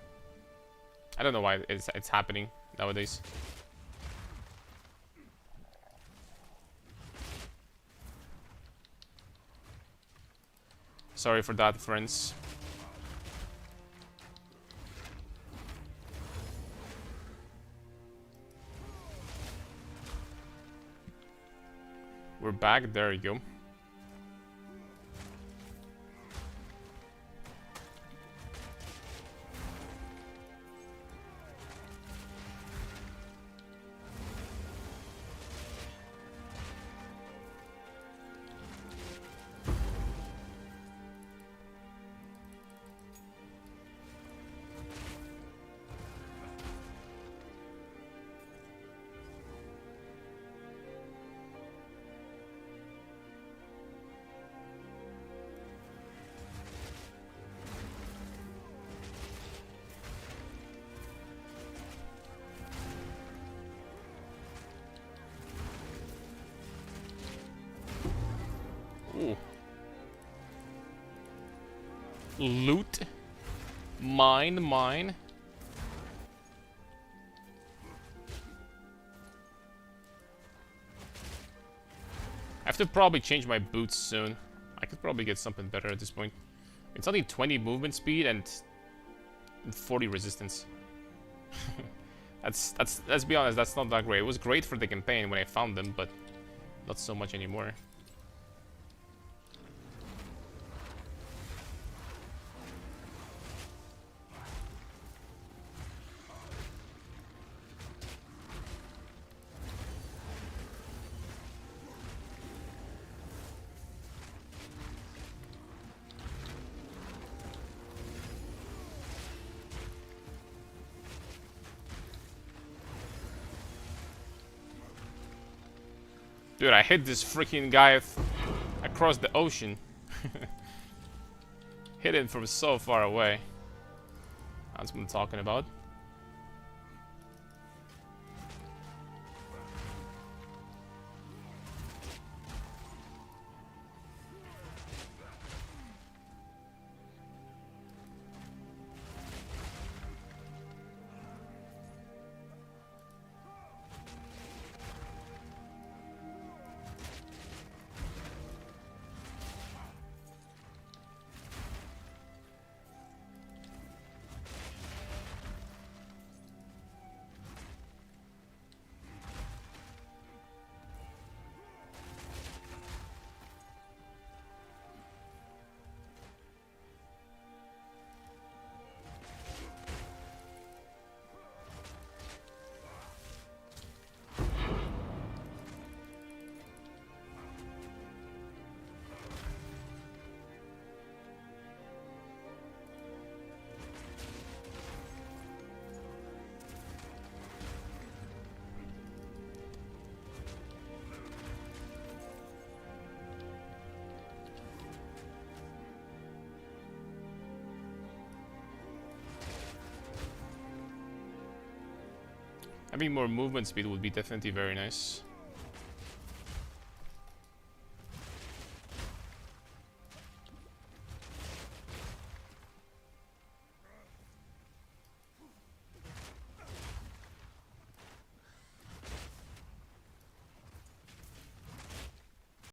S1: I don't know why it's happening nowadays. Sorry for that, friends. We're back. There you go. Ooh. Loot. Mine. I have to probably change my boots soon. I could probably get something better at this point. It's only 20 movement speed and 40 resistance. Let's be honest, that's not that great. It was great for the campaign when I found them, but not so much anymore. Dude, I hit this freaking guy across the ocean. Hit him from so far away. That's what I'm talking about. Having more movement speed would be definitely very nice.